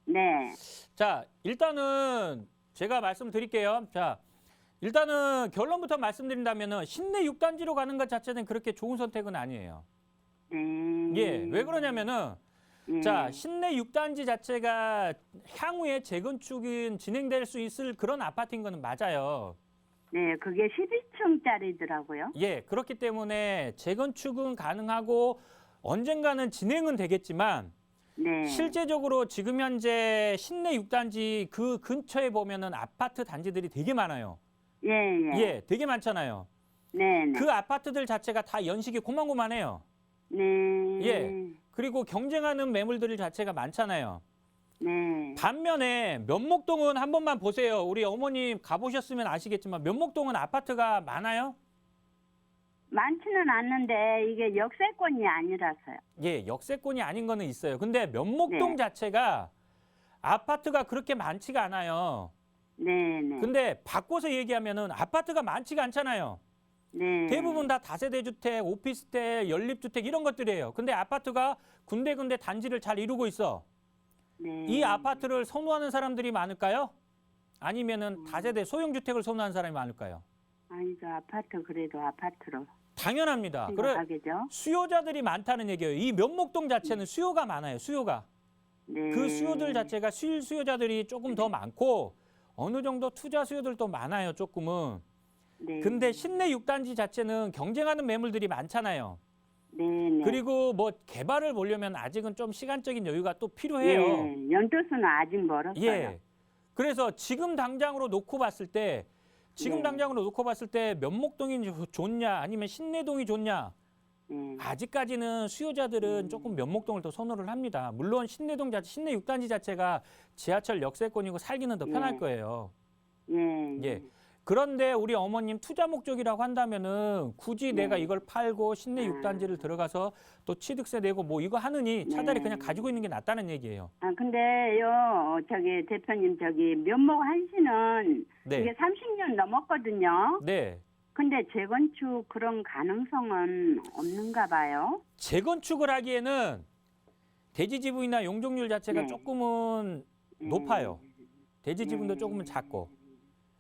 네. 자, 일단은 제가 말씀드릴게요. 자, 일단은 결론부터 말씀드린다면은 신내 6단지로 가는 것 자체는 그렇게 좋은 선택은 아니에요. 네. 예, 왜 그러냐면은 예. 자, 신내 6단지 자체가 향후에 재건축이 진행될 수 있을 그런 아파트인 거는 맞아요. 네, 그게 12층짜리더라고요. 예, 그렇기 때문에 재건축은 가능하고 언젠가는 진행은 되겠지만 네. 실제적으로 지금 현재 신내 6단지 그 근처에 보면은 아파트 단지들이 되게 많아요. 예. 예, 되게 많잖아요. 네네. 그 아파트들 자체가 다 연식이 고만고만해요. 네. 예. 그리고 경쟁하는 매물들 자체가 많잖아요. 네. 반면에 면목동은 한 번만 보세요. 우리 어머님 가보셨으면 아시겠지만 면목동은 아파트가 많아요? 많지는 않는데 이게 역세권이 아니라서요. 예, 역세권이 아닌 거는 있어요. 근데 면목동 네. 자체가 아파트가 그렇게 많지가 않아요. 네네. 근데 바꿔서 얘기하면은 아파트가 많지가 않잖아요. 네. 대부분 다 다세대 주택, 오피스텔, 연립주택 이런 것들이에요. 근데 아파트가 군데군데 단지를 잘 이루고 있어. 네. 이 아파트를 선호하는 사람들이 많을까요? 아니면은 다세대 소형주택을 선호하는 사람이 많을까요? 아니죠. 아파트 그래도 아파트로 당연합니다. 그래 생각하겠죠. 수요자들이 많다는 얘기예요. 이 면목동 자체는 수요가 많아요. 수요가. 네. 그 수요들 자체가 수요자들이 조금 더 많고 어느 정도 투자 수요들도 많아요. 조금은. 네. 근데 신내 6단지 자체는 경쟁하는 매물들이 많잖아요. 네네. 그리고 뭐 개발을 보려면 아직은 좀 시간적인 여유가 또 필요해요. 네. 연도수는 아직 멀었어요. 예. 그래서 지금 당장으로 놓고 봤을 때 네. 면목동이 좋냐 아니면 신내동이 좋냐 네. 아직까지는 수요자들은 조금 면목동을 더 선호를 합니다. 물론 신내 6단지 자체가 지하철 역세권이고 살기는 더 편할 예. 거예요. 예. 예. 그런데 우리 어머님 투자 목적이라고 한다면은 굳이 네. 내가 이걸 팔고 신내 6단지를 들어가서 또 취득세 내고 뭐 이거 하느니 차라리 네. 그냥 가지고 있는 게 낫다는 얘기예요. 아 근데요 저기 대표님 저기 면목 한시는 네. 이게 30년 넘었거든요. 네. 근데 재건축 그런 가능성은 없는가 봐요. 재건축을 하기에는 대지 지분이나 용적률 자체가 네. 조금은 높아요. 대지 지분도 조금은 작고.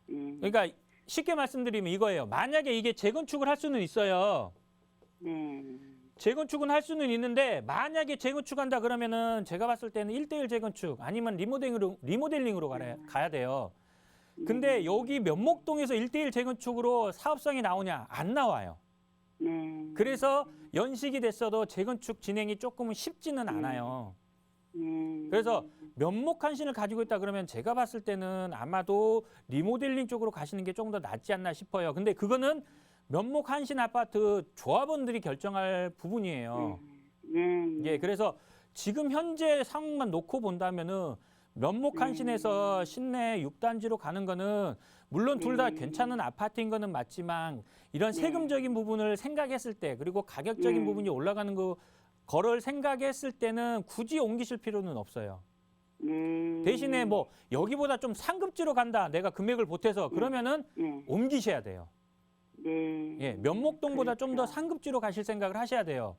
네. 그러니까 쉽게 말씀드리면 이거예요. 만약에 이게 재건축을 할 수는 있어요. 네. 재건축은 할 수는 있는데 만약에 재건축한다 그러면은 제가 봤을 때는 1대1 재건축 아니면 리모델링으로 가야 돼요. 근데 여기 면목동에서 1대1 재건축으로 사업성이 나오냐? 안 나와요. 네. 그래서 연식이 됐어도 재건축 진행이 조금은 쉽지는 않아요. 네. 그래서 면목한신을 가지고 있다 그러면 제가 봤을 때는 아마도 리모델링 쪽으로 가시는 게 조금 더 낫지 않나 싶어요. 근데 그거는 면목한신 아파트 조합원들이 결정할 부분이에요. 네. 예, 그래서 지금 현재 상황만 놓고 본다면은 면목한신에서 신내 6단지로 가는 거는 물론 둘 다 괜찮은 아파트인 거는 맞지만 이런 세금적인 부분을 생각했을 때 그리고 가격적인 부분이 올라가는 거를 생각했을 때는 굳이 옮기실 필요는 없어요. 네. 대신에 뭐 여기보다 좀 상급지로 간다. 내가 금액을 보태서 그러면은 네. 옮기셔야 돼요. 네. 예, 면목동보다 좀 더 그렇죠. 상급지로 가실 생각을 하셔야 돼요.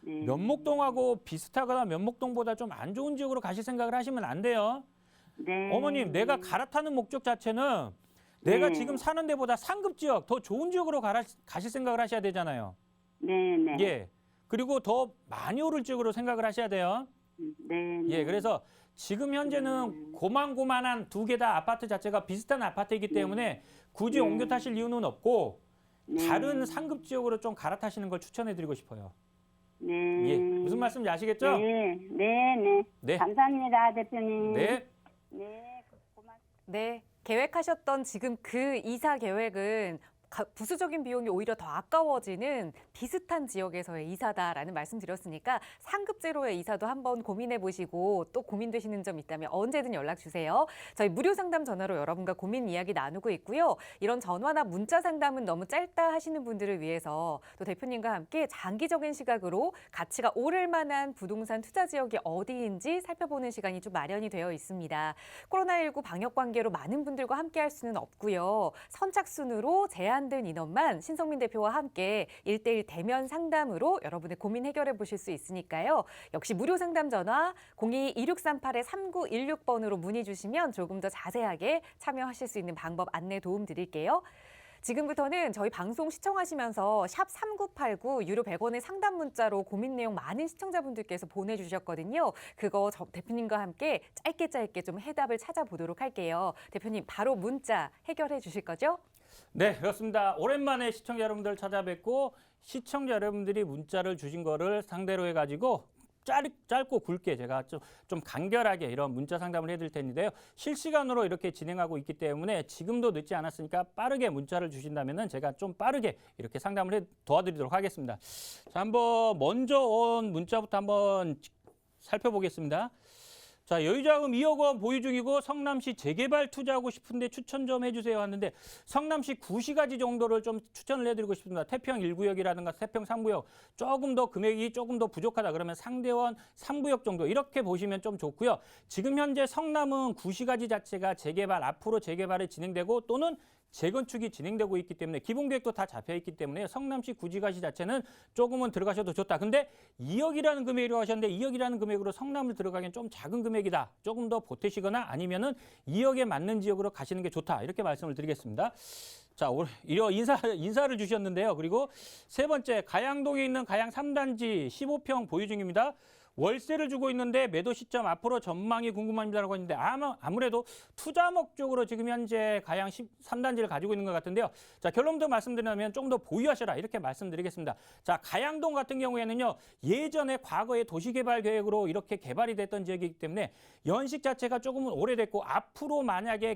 네. 면목동하고 비슷하거나 면목동보다 좀 안 좋은 지역으로 가실 생각을 하시면 안 돼요. 네. 어머님, 내가 갈아타는 목적 자체는 내가 네. 지금 사는 데보다 상급 지역, 더 좋은 지역으로 가실 생각을 하셔야 되잖아요. 네. 네. 예. 그리고 더 많이 오를 지역으로 생각을 하셔야 돼요. 네. 예, 그래서 지금 현재는 고만고만한 두 개 다 아파트 자체가 비슷한 아파트이기 때문에 굳이 네. 옮겨 타실 이유는 없고 네. 다른 상급 지역으로 좀 갈아타시는 걸 추천해드리고 싶어요. 네. 예, 무슨 말씀인지 아시겠죠? 네. 네. 네. 네. 감사합니다, 대표님. 네. 네. 고맙습니다. 네, 계획하셨던 지금 그 이사 계획은 부수적인 비용이 오히려 더 아까워지는 비슷한 지역에서의 이사다라는 말씀 드렸으니까 상급제로의 이사도 한번 고민해 보시고 또 고민되시는 점 있다면 언제든 연락 주세요. 저희 무료 상담 전화로 여러분과 고민 이야기 나누고 있고요. 이런 전화나 문자 상담은 너무 짧다 하시는 분들을 위해서 또 대표님과 함께 장기적인 시각으로 가치가 오를 만한 부동산 투자 지역이 어디인지 살펴보는 시간이 좀 마련이 되어 있습니다. 코로나19 방역 관계로 많은 분들과 함께 할 수는 없고요. 선착순으로 제한된 인원만 신성민 대표와 함께 1대1 대면 상담으로 여러분의 고민 해결해 보실 수 있으니까요. 역시 무료 상담 전화 02-2638-3916번으로 문의 주시면 조금 더 자세하게 참여하실 수 있는 방법 안내 도움 드릴게요. 지금부터는 저희 방송 시청하시면서 샵 3989 유료 100원의 상담 문자로 고민 내용 많은 시청자분들께서 보내주셨거든요. 그거 대표님과 함께 짧게 좀 해답을 찾아보도록 할게요. 대표님 바로 문자 해결해 주실 거죠? 네, 그렇습니다. 오랜만에 시청자 여러분들 찾아뵙고 시청자 여러분들이 문자를 주신 거를 상대로 해가지고 짧고 굵게 제가 좀 간결하게 이런 문자 상담을 해드릴 텐데요. 실시간으로 이렇게 진행하고 있기 때문에 지금도 늦지 않았으니까 빠르게 문자를 주신다면은 제가 좀 빠르게 이렇게 상담을 도와드리도록 하겠습니다. 자, 한번 먼저 온 문자부터 한번 살펴보겠습니다. 자, 여유자금 2억 원 보유 중이고 성남시 재개발 투자하고 싶은데 추천 좀 해주세요 하는데 성남시 구시가지 정도를 좀 추천을 해드리고 싶습니다. 태평 1구역이라든가 태평 3구역 조금 더 금액이 조금 더 부족하다 그러면 상대원 3구역 정도 이렇게 보시면 좀 좋고요. 지금 현재 성남은 구시가지 자체가 재개발 앞으로 재개발이 진행되고 또는 재건축이 진행되고 있기 때문에 기본계획도 다 잡혀 있기 때문에 성남시 구시가지 자체는 조금은 들어가셔도 좋다. 근데 2억이라는 금액이라고 하셨는데 2억이라는 금액으로 성남을 들어가기엔 좀 작은 금액이다. 조금 더 보태시거나 아니면은 2억에 맞는 지역으로 가시는 게 좋다. 이렇게 말씀을 드리겠습니다. 자, 이런 인사를 주셨는데요. 그리고 세 번째, 가양동에 있는 가양 3단지 15평 보유 중입니다. 월세를 주고 있는데 매도 시점 앞으로 전망이 궁금합니다라고 했는데 아무래도 투자 목적으로 지금 현재 가양 13단지를 가지고 있는 것 같은데요. 자, 결론부터 말씀드리면 좀 더 보유하셔라 이렇게 말씀드리겠습니다. 자, 가양동 같은 경우에는요. 예전에 과거에 도시개발 계획으로 이렇게 개발이 됐던 지역이기 때문에 연식 자체가 조금은 오래됐고 앞으로 만약에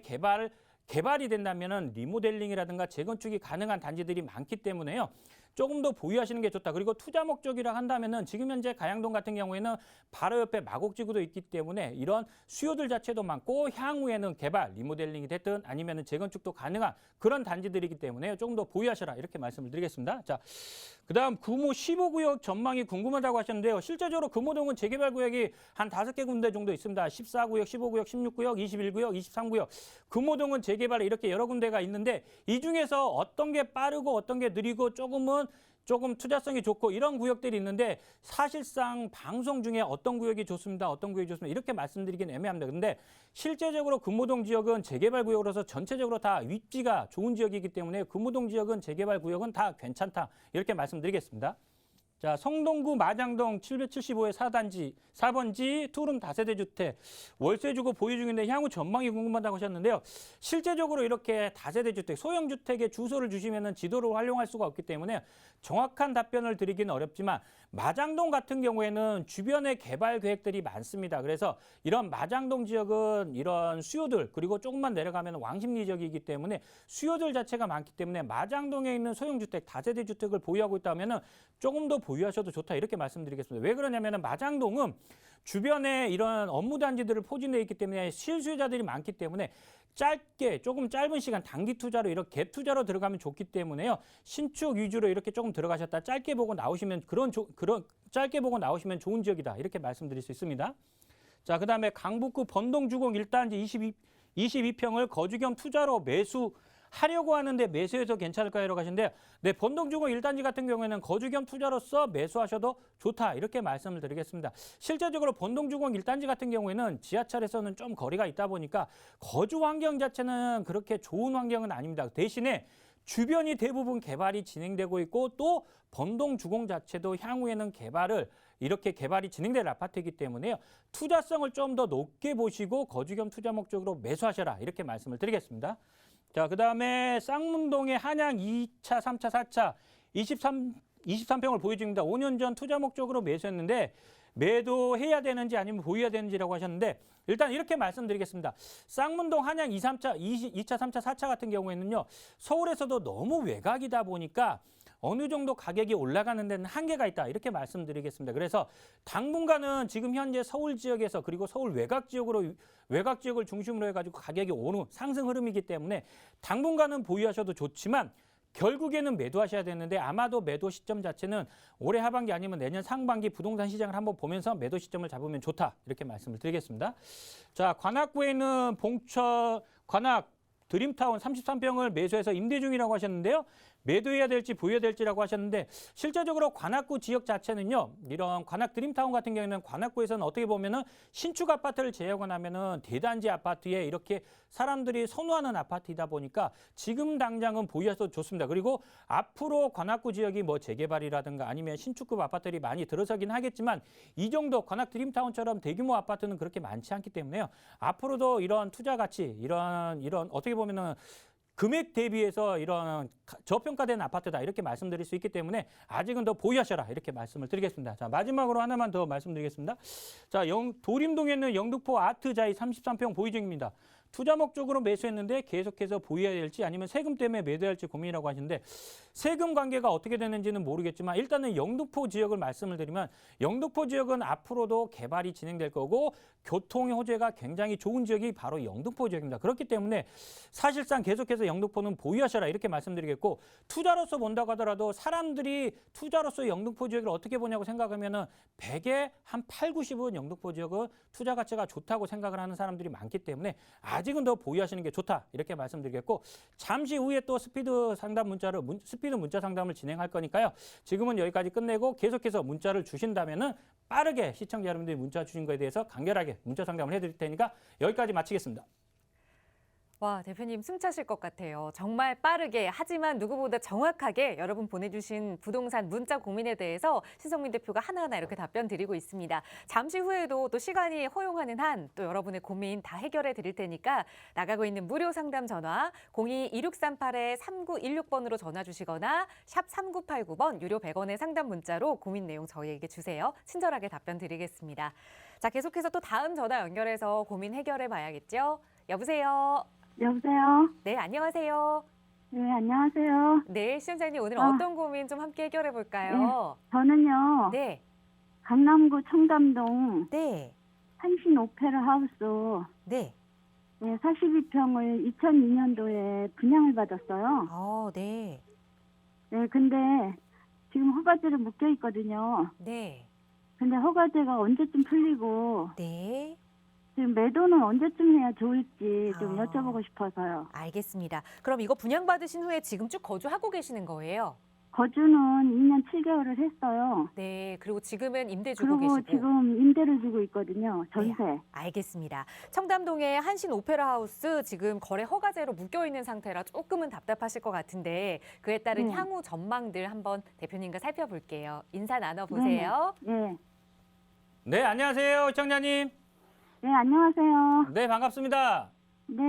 개발이 된다면은 리모델링이라든가 재건축이 가능한 단지들이 많기 때문에요. 조금 더 보유하시는 게 좋다. 그리고 투자 목적이라 한다면은 지금 현재 가양동 같은 경우에는 바로 옆에 마곡지구도 있기 때문에 이런 수요들 자체도 많고 향후에는 개발, 리모델링이 됐든 아니면은 재건축도 가능한 그런 단지들이기 때문에 조금 더 보유하셔라 이렇게 말씀을 드리겠습니다. 자, 그다음 금호 15구역 전망이 궁금하다고 하셨는데요. 실제적으로 금호동은 재개발 구역이 한 5개 군데 정도 있습니다. 14구역, 15구역, 16구역, 21구역, 23구역. 금호동은 재개발에 이렇게 여러 군데가 있는데 이 중에서 어떤 게 빠르고 어떤 게 느리고 조금 투자성이 좋고 이런 구역들이 있는데 사실상 방송 중에 어떤 구역이 좋습니다. 어떤 구역이 좋습니다. 이렇게 말씀드리긴 애매합니다. 근데 실제적으로 금호동 지역은 재개발 구역으로서 전체적으로 다 입지가 좋은 지역이기 때문에 금호동 지역은 재개발 구역은 다 괜찮다. 이렇게 말씀드리겠습니다. 자, 성동구 마장동 775의 4번지 투룸 다세대 주택 월세 주고 보유 중인데 향후 전망이 궁금하다고 하셨는데요. 실제적으로 이렇게 다세대 주택, 소형 주택에 주소를 주시면은 지도를 활용할 수가 없기 때문에 정확한 답변을 드리기는 어렵지만 마장동 같은 경우에는 주변에 개발 계획들이 많습니다. 그래서 이런 마장동 지역은 이런 수요들 그리고 조금만 내려가면 왕십리 지역이기 때문에 수요들 자체가 많기 때문에 마장동에 있는 소형 주택, 다세대 주택을 보유하고 있다면은 조금 더 보유하셔도 좋다 이렇게 말씀드리겠습니다. 왜 그러냐면은 마장동은 주변에 이런 업무 단지들을 포진되어 있기 때문에 실수요자들이 많기 때문에 조금 짧은 시간 단기 투자로 이렇게 갭 투자로 들어가면 좋기 때문에요. 신축 위주로 이렇게 조금 들어가셨다 짧게 보고 나오시면 짧게 보고 나오시면 좋은 지역이다 이렇게 말씀드릴 수 있습니다. 자, 그다음에 강북구 번동주공 1단지 22평을 거주 겸 투자로 매수하려고 하는데 매수해서 괜찮을까요? 라고 하시는데요. 네, 번동주공 1단지 같은 경우에는 거주 겸 투자로서 매수하셔도 좋다. 이렇게 말씀을 드리겠습니다. 실제적으로 번동주공 1단지 같은 경우에는 지하철에서는 좀 거리가 있다 보니까 거주 환경 자체는 그렇게 좋은 환경은 아닙니다. 대신에 주변이 대부분 개발이 진행되고 있고 또 번동주공 자체도 향후에는 개발이 진행될 아파트이기 때문에요. 투자성을 좀 더 높게 보시고 거주 겸 투자 목적으로 매수하셔라. 이렇게 말씀을 드리겠습니다. 자, 그다음에 쌍문동의 한양 2차, 3차, 4차 23평을 보유 중입니다. 5년 전 투자 목적으로 매수했는데 매도해야 되는지 아니면 보유해야 되는지라고 하셨는데 일단 이렇게 말씀드리겠습니다. 쌍문동 한양 2차, 3차, 4차 같은 경우에는요. 서울에서도 너무 외곽이다 보니까 어느 정도 가격이 올라가는 데는 한계가 있다. 이렇게 말씀드리겠습니다. 그래서 당분간은 지금 현재 서울 지역에서 그리고 서울 외곽 지역을 중심으로 해가지고 가격이 상승 흐름이기 때문에 당분간은 보유하셔도 좋지만 결국에는 매도하셔야 되는데 아마도 매도 시점 자체는 올해 하반기 아니면 내년 상반기 부동산 시장을 한번 보면서 매도 시점을 잡으면 좋다. 이렇게 말씀을 드리겠습니다. 자, 관악구에 있는 관악 드림타운 33평을 매수해서 임대 중이라고 하셨는데요. 매도해야 될지 보유해야 될지라고 하셨는데 실제적으로 관악구 지역 자체는요. 이런 관악 드림타운 같은 경우에는 관악구에서는 어떻게 보면은 신축 아파트를 제외하고 나면은 대단지 아파트에 이렇게 사람들이 선호하는 아파트이다 보니까 지금 당장은 보유해서 좋습니다. 그리고 앞으로 관악구 지역이 뭐 재개발이라든가 아니면 신축급 아파트들이 많이 들어서긴 하겠지만 이 정도 관악 드림타운처럼 대규모 아파트는 그렇게 많지 않기 때문에요. 앞으로도 이런 투자 가치, 이런 어떻게 보면은 금액 대비해서 이런 저평가된 아파트다 이렇게 말씀드릴 수 있기 때문에 아직은 더 보유하셔라 이렇게 말씀을 드리겠습니다. 자, 마지막으로 하나만 더 말씀드리겠습니다. 자, 도림동에 있는 영등포 아트자이 33평 보유 중입니다. 투자 목적으로 매수했는데 계속해서 보유해야 될지 아니면 세금 때문에 매도해야 할지 고민이라고 하시는데 세금 관계가 어떻게 되는지는 모르겠지만 일단은 영등포 지역을 말씀을 드리면 영등포 지역은 앞으로도 개발이 진행될 거고 교통의 호재가 굉장히 좋은 지역이 바로 영등포 지역입니다. 그렇기 때문에 사실상 계속해서 영등포는 보유하셔라 이렇게 말씀드리겠고 투자로서 본다고 하더라도 사람들이 투자로서 영등포 지역을 어떻게 보냐고 생각하면은 100에 한 8, 90은 영등포 지역은 투자 가치가 좋다고 생각을 하는 사람들이 많기 때문에 아직은 더 보유하시는 게 좋다 이렇게 말씀드리겠고 잠시 후에 또 스피드 문자 상담을 진행할 거니까요. 지금은 여기까지 끝내고 계속해서 문자를 주신다면은 빠르게 시청자 여러분들이 문자 주신 거에 대해서 간결하게 문자 상담을 해드릴 테니까 여기까지 마치겠습니다. 와, 대표님 숨 차실 것 같아요. 정말 빠르게 하지만 누구보다 정확하게 여러분 보내주신 부동산 문자 고민에 대해서 신성민 대표가 하나하나 이렇게 답변 드리고 있습니다. 잠시 후에도 또 시간이 허용하는 한 또 여러분의 고민 다 해결해 드릴 테니까 나가고 있는 무료 상담 전화 02-2638-3916번으로 전화 주시거나 샵 3989번 유료 100원의 상담 문자로 고민 내용 저희에게 주세요. 친절하게 답변 드리겠습니다. 자, 계속해서 또 다음 전화 연결해서 고민 해결해 봐야겠죠? 여보세요? 여보세요? 네, 안녕하세요. 네, 안녕하세요. 네, 시청자님 오늘 아. 어떤 고민 좀 함께 해결해 볼까요? 저는요, 네, 강남구 청담동 네, 한신 오페라 하우스 네. 42평을 2002년도에 분양을 받았어요. 네, 네, 근데 지금 허가제로 묶여 있거든요. 네, 근데 허가제가 언제쯤 풀리고 네. 지금 매도는 언제쯤 해야 좋을지 좀 아. 여쭤보고 싶어서요. 알겠습니다. 그럼 이거 분양받으신 후에 지금 쭉 거주하고 계시는 거예요? 거주는 2년 7개월을 했어요. 네, 그리고 지금은 임대 주고 그리고 계시고. 지금 임대를 주고 있거든요. 전세. 알겠습니다. 청담동의 한신 오페라 하우스 지금 거래 허가제로 묶여 있는 상태라 조금은 답답하실 것 같은데 그에 따른 네. 향후 전망들 한번 대표님과 살펴볼게요. 인사 나눠보세요. 네. 네, 안녕하세요, 시청자님. 네, 안녕하세요. 네, 반갑습니다. 네.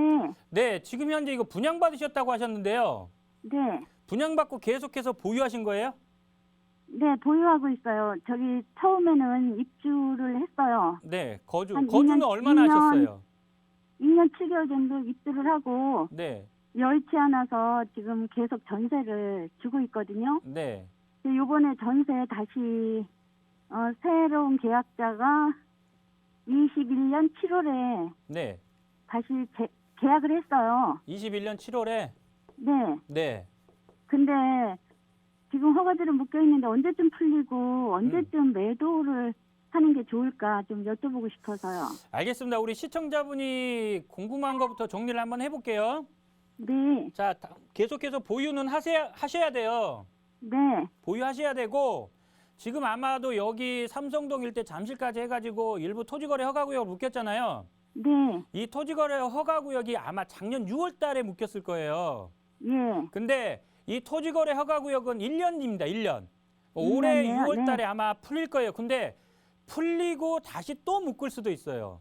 네, 지금 현재 이거 분양받으셨다고 하셨는데요. 네. 분양받고 계속해서 보유하신 거예요? 네, 보유하고 있어요. 저기 처음에는 입주를 했어요. 네, 한 거주는 2년, 얼마나 2년. 하셨어요? 2년 7개월 정도 입주를 하고 네, 여의치 않아서 지금 계속 전세를 주고 있거든요. 네, 근데 요번에 전세 다시 새로운 계약자가 21년 7월에 네. 다시 계약을 했어요. 21년 7월에 네. 네. 근데 지금 허가제로 묶여 있는데 언제쯤 풀리고 언제쯤 매도를 하는 게 좋을까 좀 여쭤보고 싶어서요. 알겠습니다. 우리 시청자분이 궁금한 것부터 정리를 한번 해볼게요. 네. 자, 계속해서 보유는 하셔야 돼요. 네. 보유하셔야 되고 지금 아마도 여기 삼성동 일대 잠실까지 해가지고 일부 토지거래 허가구역 묶였잖아요. 네. 이 토지거래 허가구역이 아마 작년 6월 달에 묶였을 거예요. 예. 근데 이 토지거래 허가구역은 1년입니다. 1년. 올해 1년이요? 6월 달에 네. 아마 풀릴 거예요. 근데 풀리고 다시 또 묶을 수도 있어요.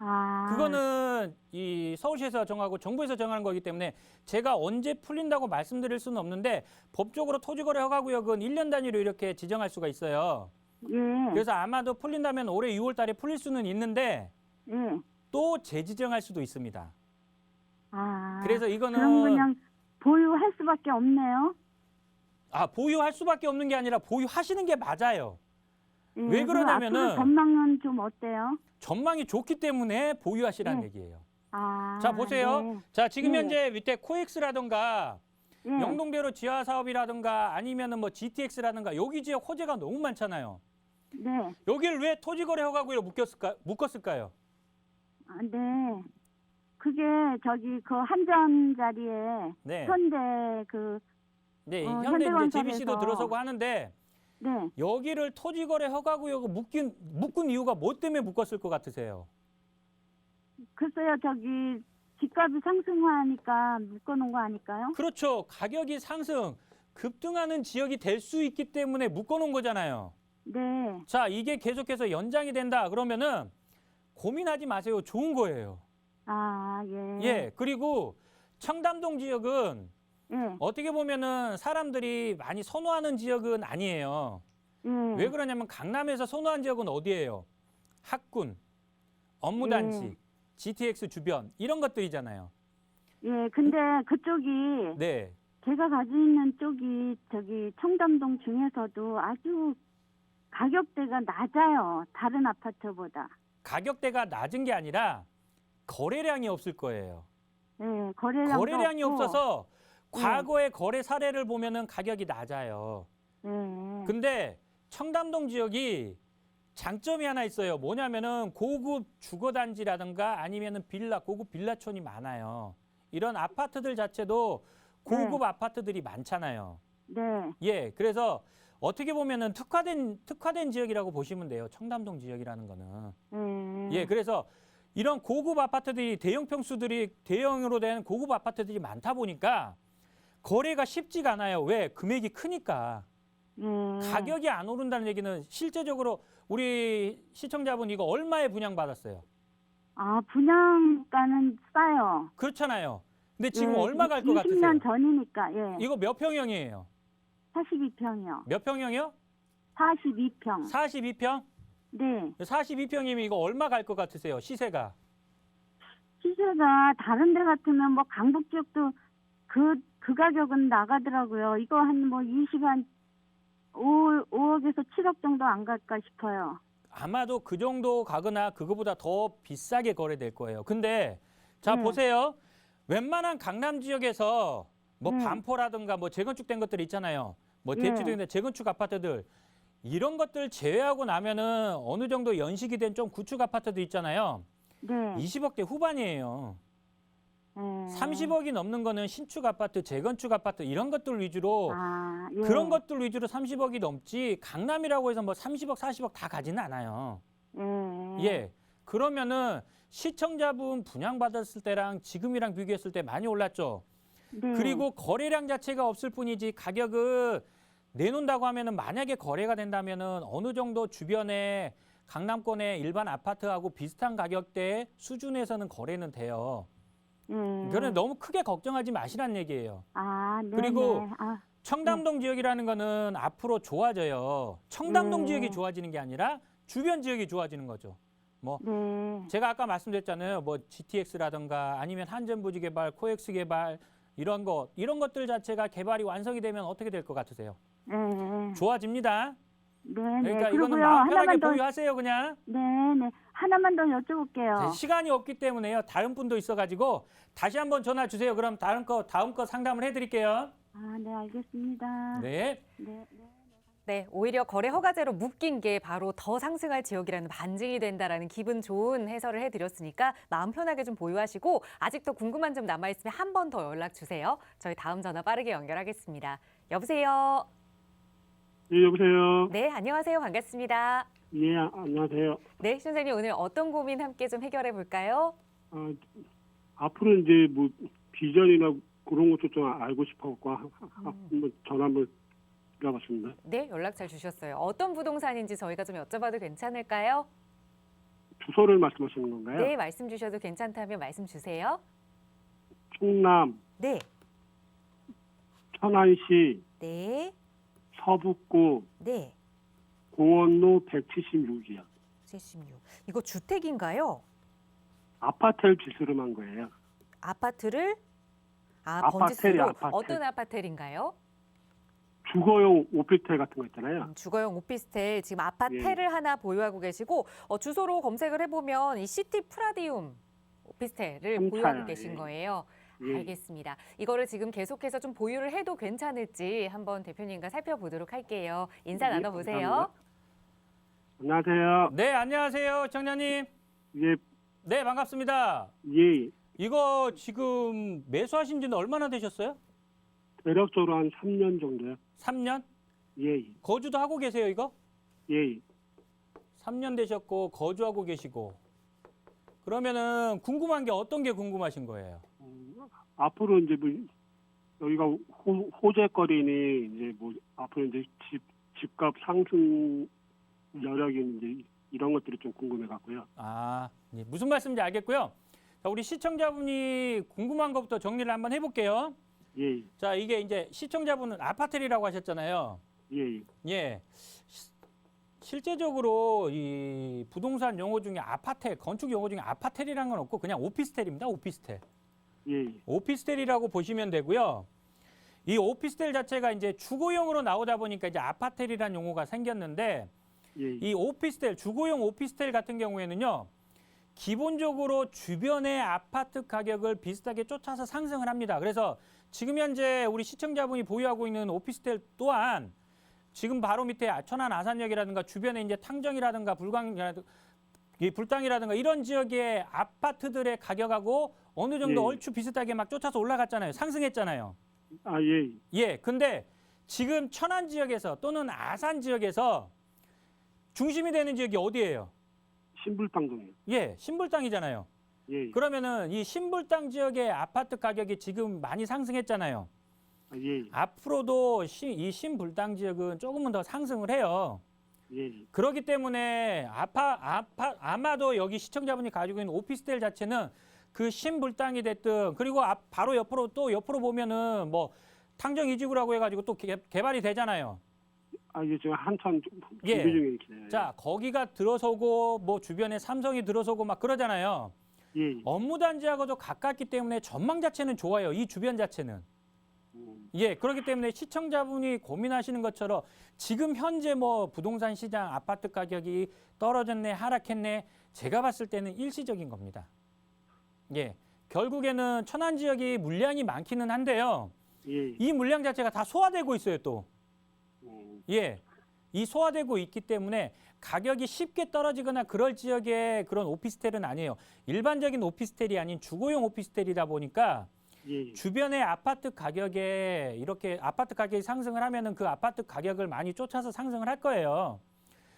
아. 그거는 이 서울시에서 정하고 정부에서 정하는 거기 때문에 제가 언제 풀린다고 말씀드릴 수는 없는데 법적으로 토지거래 허가구역은 1년 단위로 이렇게 지정할 수가 있어요. 예. 그래서 아마도 풀린다면 올해 6월 달에 풀릴 수는 있는데 예. 또 재지정할 수도 있습니다. 아. 그래서 이거는 그럼 그냥 보유할 수밖에 없네요. 보유할 수밖에 없는 게 아니라 보유하시는 게 맞아요. 예. 왜 그러냐면은 그럼 앞으로 전망은 좀 어때요? 전망이 좋기 때문에 보유하시라는 네. 얘기예요. 아. 자, 보세요. 네. 자, 지금 네. 현재 밑에 코엑스라든가 예. 영동대로 지하 사업이라든가 아니면은 뭐 GTX라든가 여기 지역 호재가 너무 많잖아요. 네. 여기를 왜 토지거래 허가구역으로 묶었을까요? 아, 네. 그게 저기 그 한전 자리에 네. 현대 네, 어, 현대 이제 현대건설에서- JBC도 들어서고 하는데 네. 여기를 토지거래 허가구역을 묶은 이유가 뭐 때문에 묶었을 것 같으세요? 글쎄요, 저기 집값이 상승하니까 묶어놓은 거 아닐까요? 그렇죠. 가격이 급등하는 지역이 될 수 있기 때문에 묶어놓은 거잖아요. 네. 자, 이게 계속해서 연장이 된다 그러면은 고민하지 마세요. 좋은 거예요. 아, 예. 예, 그리고 청담동 지역은 예, 어떻게 보면은 사람들이 많이 선호하는 지역은 아니에요. 예. 왜 그러냐면 강남에서 선호한 지역은 어디예요? 학군, 업무단지, GTX 주변 이런 것들이잖아요. 예, 근데 그쪽이 네. 제가 가지고 있는 쪽이 저기 청담동 중에서도 아주 가격대가 낮아요. 다른 아파트보다. 가격대가 낮은 게 아니라 거래량이 없을 거예요. 예, 거래량도 거래량이 없고. 없어서 과거의 거래 사례를 보면은 가격이 낮아요. 예, 근데 청담동 지역이 장점이 하나 있어요. 뭐냐면은 고급 주거 단지라든가 아니면은 빌라, 고급 빌라촌이 많아요. 이런 아파트들 자체도 고급 아파트들이 많잖아요. 네, 예, 그래서 어떻게 보면은 특화된 지역이라고 보시면 돼요. 청담동 지역이라는 거는. 예, 그래서 이런 고급 아파트들이 대형 평수들이 대형으로 된 고급 아파트들이 많다 보니까 거래가 쉽지가 않아요. 왜? 금액이 크니까. 가격이 안 오른다는 얘기는 실제적으로 우리 시청자분 이거 얼마에 분양받았어요? 아, 분양가는 싸요. 그렇잖아요. 근데 지금 예, 얼마 갈 것 같으세요? 20년 전이니까, 예. 이거 몇 평형이에요? 42평이요. 몇 평형이요? 42평. 42평? 네. 42평이면 이거 얼마 갈 것 같으세요? 시세가? 시세가 다른 데 같으면 뭐 강북 지역도 그 가격은 나가더라고요. 이거 한 뭐 5억에서 7억 정도 안 갈까 싶어요. 아마도 그 정도 가거나 그거보다 더 비싸게 거래될 거예요. 근데 자 네. 보세요. 웬만한 강남 지역에서 뭐 네. 반포라든가 뭐 재건축된 것들 있잖아요. 뭐 네. 대치동인데 재건축 아파트들 이런 것들 제외하고 나면은 어느 정도 연식이 된 좀 구축 아파트들 있잖아요. 네. 20억대 후반이에요. 예. 30억이 넘는 거는 신축 아파트, 재건축 아파트 이런 것들 위주로 아, 예. 그런 것들 위주로 30억이 넘지 강남이라고 해서 뭐 30억, 40억 다 가지는 않아요. 예. 그러면은 시청자분 분양받았을 때랑 지금이랑 비교했을 때 많이 올랐죠. 네. 그리고 거래량 자체가 없을 뿐이지 가격을 내놓는다고 하면은 만약에 거래가 된다면은 어느 정도 주변에 강남권의 일반 아파트하고 비슷한 가격대 수준에서는 거래는 돼요. 그러니 너무 크게 걱정하지 마시란 얘기예요. 아, 네. 그리고 네. 아, 청담동 지역이라는 거는 앞으로 좋아져요. 청담동 지역이 좋아지는 게 아니라 주변 지역이 좋아지는 거죠. 뭐 네. 제가 아까 말씀드렸잖아요. 뭐 GTX라든가 아니면 한전부지 개발, 코엑스 개발 이런 것들 자체가 개발이 완성이 되면 어떻게 될 것 같으세요? 네. 좋아집니다. 네. 그러니까 네. 이거는 그리고요, 마음 편하게 하나만 더, 보유하세요, 그냥. 네. 네. 하나만 더 여쭤볼게요. 시간이 없기 때문에요. 다른 분도 있어가지고 다시 한번 전화 주세요. 그럼 다음 거 상담을 해드릴게요. 아, 네. 알겠습니다. 네. 네. 네, 오히려 거래 허가제로 묶인 게 바로 더 상승할 지역이라는 반증이 된다라는 기분 좋은 해설을 해드렸으니까 마음 편하게 좀 보유하시고 아직도 궁금한 점 남아있으면 한 번 더 연락 주세요. 저희 다음 전화 빠르게 연결하겠습니다. 여보세요? 예, 여보세요. 네, 안녕하세요. 반갑습니다. 예, 안녕하세요. 네, 선생님 오늘 어떤 고민 함께 좀 해결해 볼까요? 앞으로 이제 뭐 비전이나 그런 것도 좀 알고 싶어갖고 한번 전화 한번 드려봤습니다. 네, 연락 잘 주셨어요. 어떤 부동산인지 저희가 좀 여쭤봐도 괜찮을까요? 주소를 말씀하시는 건가요? 네, 말씀 주셔도 괜찮다면 말씀 주세요. 충남 네, 천안시 네, 서북구 네. 공원로 176이요. 76. 이거 주택인가요? 아파트를 기술로 한 거예요. 아파트를 아파트요, 번지수로 아파트. 어떤 아파트인가요? 주거용 오피스텔 같은 거 있잖아요. 주거용 오피스텔 지금 아파트를 하나 보유하고 계시고 주소로 검색을 해보면 이 시티 프라디움 오피스텔을 삼차요, 보유하고 계신 예. 거예요. 예. 알겠습니다. 이거를 지금 계속해서 좀 보유를 해도 괜찮을지 한번 대표님과 살펴보도록 할게요. 인사 예, 나눠보세요. 감사합니다. 안녕하세요. 네, 안녕하세요, 청년님. 예, 네, 반갑습니다. 예. 이거 지금 매수하신 지는 얼마나 되셨어요? 대략적으로 한 3년 정도요. 3년? 예, 거주도 하고 계세요, 이거? 예. 3년 되셨고 거주하고 계시고. 그러면은 궁금한 게 어떤 게 궁금하신 거예요? 앞으로 이제 뭐 여기가 호재거리니 이제 뭐 앞으로 이제 집값 상승 여력이 이제 이런 것들이 좀 궁금해 갖고요. 예, 무슨 말씀인지 알겠고요. 자, 우리 시청자분이 궁금한 것부터 정리를 한번 해볼게요. 예, 자, 이게 이제 시청자분은 아파텔이라고 하셨잖아요. 예, 예. 실제적으로 이 부동산 용어 중에 아파텔, 건축 용어 중에 아파텔이라는 건 없고 그냥 오피스텔입니다. 오피스텔. 예, 오피스텔이라고 보시면 되고요. 이 오피스텔 자체가 이제 주거용으로 나오다 보니까 이제 아파텔이라는 용어가 생겼는데 예, 이 오피스텔, 주거용 오피스텔 같은 경우에는요. 기본적으로 주변의 아파트 가격을 비슷하게 쫓아서 상승을 합니다. 그래서 지금 현재 우리 시청자분이 보유하고 있는 오피스텔 또한 지금 바로 밑에 천안 아산역이라든가 주변에 이제 탕정이라든가 불당이라든가 이런 지역의 아파트들의 가격하고 어느 정도 예. 얼추 비슷하게 막 쫓아서 올라갔잖아요. 상승했잖아요. 아, 예, 예, 근데 지금 천안 지역에서 또는 아산 지역에서 중심이 되는 지역이 어디예요? 신불당동이요. 예, 신불당이잖아요. 예, 그러면은 이 신불당 지역의 아파트 가격이 지금 많이 상승했잖아요. 아, 예, 앞으로도 이 신불당 지역은 조금은 더 상승을 해요. 예, 그렇기 때문에 아마도 여기 시청자분이 가지고 있는 오피스텔 자체는 그 신불당이 됐든 그리고 바로 옆으로 또 옆으로 보면은 뭐 탕정 이지구라고 해가지고 또 개발이 되잖아요. 아, 예, 제가 한참 예. 준비 중에 이렇게. 자, 거기가 들어서고 뭐 주변에 삼성이 들어서고 막 그러잖아요. 예, 업무단지하고도 가깝기 때문에 전망 자체는 좋아요. 이 주변 자체는. 예, 그렇기 때문에 시청자분이 고민하시는 것처럼 지금 현재 뭐 부동산 시장 아파트 가격이 떨어졌네, 하락했네, 제가 봤을 때는 일시적인 겁니다. 예, 결국에는 천안 지역이 물량이 많기는 한데요. 예, 이 물량 자체가 다 소화되고 있어요, 또. 예, 이 소화되고 있기 때문에 가격이 쉽게 떨어지거나 그럴 지역의 그런 오피스텔은 아니에요. 일반적인 오피스텔이 아닌 주거용 오피스텔이다 보니까 예, 주변의 아파트 가격에 이렇게 아파트 가격이 상승을 하면은 그 아파트 가격을 많이 쫓아서 상승을 할 거예요.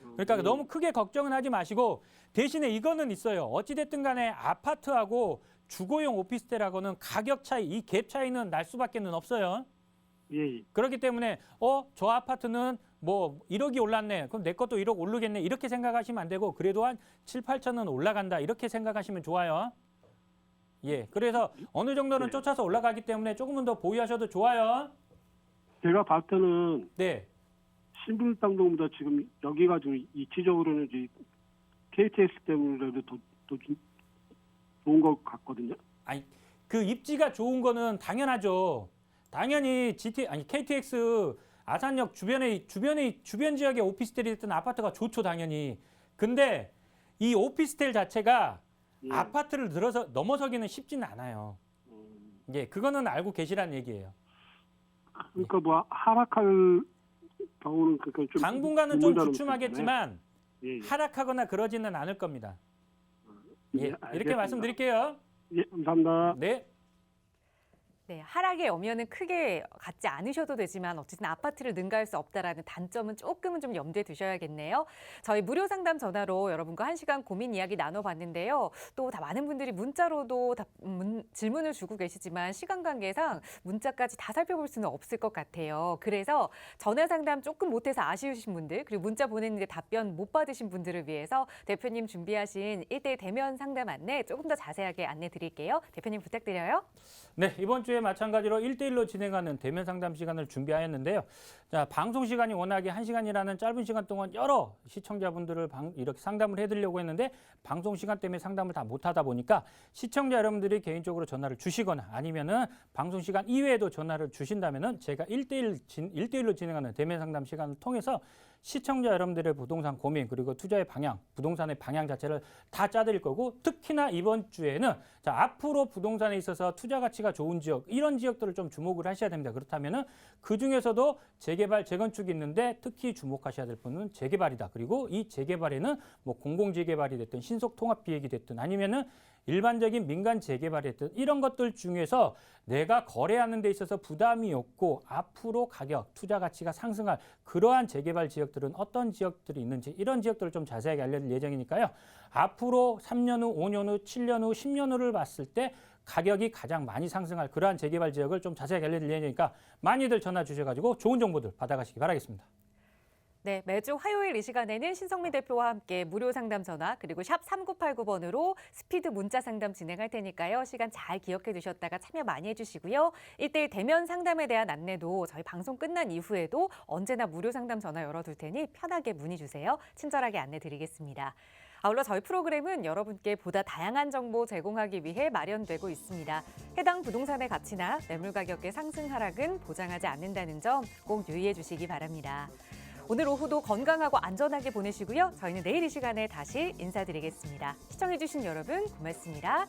그러니까 예. 너무 크게 걱정은 하지 마시고 대신에 이거는 있어요. 어찌됐든 간에 아파트하고 주거용 오피스텔하고는 가격 차이, 이 갭 차이는 날 수밖에는 없어요. 예, 그렇기 때문에 저 아파트는 뭐 1억이 올랐네. 그럼 내 것도 1억 오르겠네. 이렇게 생각하시면 안 되고 그래도 한 7, 8천은 올라간다. 이렇게 생각하시면 좋아요. 예. 그래서 어느 정도는 네. 쫓아서 올라가기 때문에 조금은 더 보유하셔도 좋아요. 제가 봤을 때는 네. 신불당동보다 지금 여기가 좀 이치적으로는 이제 KTX 때문에라도 더 좋은 것 같거든요. 아니, 그 입지가 좋은 거는 당연하죠. 당연히 KTX 아산역 주변 지역의 오피스텔이 됐든 아파트가 좋죠, 당연히. 근데 이 오피스텔 자체가 예. 아파트를 넘어서기는 쉽지는 않아요. 예, 그거는 알고 계시라는 얘기예요. 그러니까 뭐 하락할 경우는 그러니까 좀 당분간은 좀 드물다는 주춤하겠지만 예, 예. 하락하거나 그러지는 않을 겁니다. 예, 이렇게 알겠습니다. 말씀드릴게요. 예, 감사합니다. 네. 네, 하락의 엄연은 크게 갖지 않으셔도 되지만 어쨌든 아파트를 능가할 수 없다라는 단점은 조금은 좀 염두에 두셔야겠네요. 저희 무료 상담 전화로 여러분과 1시간 고민 이야기 나눠봤는데요. 또 다 많은 분들이 문자로도 질문을 주고 계시지만 시간 관계상 문자까지 다 살펴볼 수는 없을 것 같아요. 그래서 전화 상담 조금 못해서 아쉬우신 분들 그리고 문자 보냈는데 답변 못 받으신 분들을 위해서 대표님 준비하신 1대1 대면 상담 안내 조금 더 자세하게 안내 드릴게요. 대표님 부탁드려요. 네, 이번 주에 마찬가지로 1대1로 진행하는 대면 상담 시간을 준비하였는데요. 자, 방송 시간이 워낙에 1시간이라는 짧은 시간 동안 여러 시청자분들을 이렇게 상담을 해드리려고 했는데 방송 시간 때문에 상담을 다 못하다 보니까 시청자 여러분들이 개인적으로 전화를 주시거나 아니면은 방송 시간 이외에도 전화를 주신다면은 제가 1대1로 진행하는 대면 상담 시간을 통해서 시청자 여러분들의 부동산 고민 그리고 투자의 방향, 부동산의 방향 자체를 다 짜드릴 거고 특히나 이번 주에는 자, 앞으로 부동산에 있어서 투자 가치가 좋은 지역 이런 지역들을 좀 주목을 하셔야 됩니다. 그렇다면은 그 중에서도 재개발, 재건축이 있는데 특히 주목하셔야 될 분은 재개발이다. 그리고 이 재개발에는 뭐 공공재개발이 됐든 신속통합기획이 됐든 아니면은 일반적인 민간 재개발이 됐든 이런 것들 중에서 내가 거래하는 데 있어서 부담이 없고 앞으로 가격, 투자 가치가 상승할 그러한 재개발 지역들은 어떤 지역들이 있는지 이런 지역들을 좀 자세하게 알려드릴 예정이니까요. 앞으로 3년 후, 5년 후, 7년 후, 10년 후를 봤을 때 가격이 가장 많이 상승할 그러한 재개발 지역을 좀 자세하게 알려드릴 예정이니까 많이들 전화 주셔가지고 좋은 정보들 받아가시기 바라겠습니다. 네, 매주 화요일 이 시간에는 신성미 대표와 함께 무료 상담 전화 그리고 샵 3989번으로 스피드 문자 상담 진행할 테니까요. 시간 잘 기억해 두셨다가 참여 많이 해주시고요. 1:1 대면 상담에 대한 안내도 저희 방송 끝난 이후에도 언제나 무료 상담 전화 열어둘 테니 편하게 문의 주세요. 친절하게 안내 드리겠습니다. 아울러 저희 프로그램은 여러분께 보다 다양한 정보 제공하기 위해 마련되고 있습니다. 해당 부동산의 가치나 매물 가격의 상승 하락은 보장하지 않는다는 점 꼭 유의해 주시기 바랍니다. 오늘 오후도 건강하고 안전하게 보내시고요. 저희는 내일 이 시간에 다시 인사드리겠습니다. 시청해주신 여러분 고맙습니다.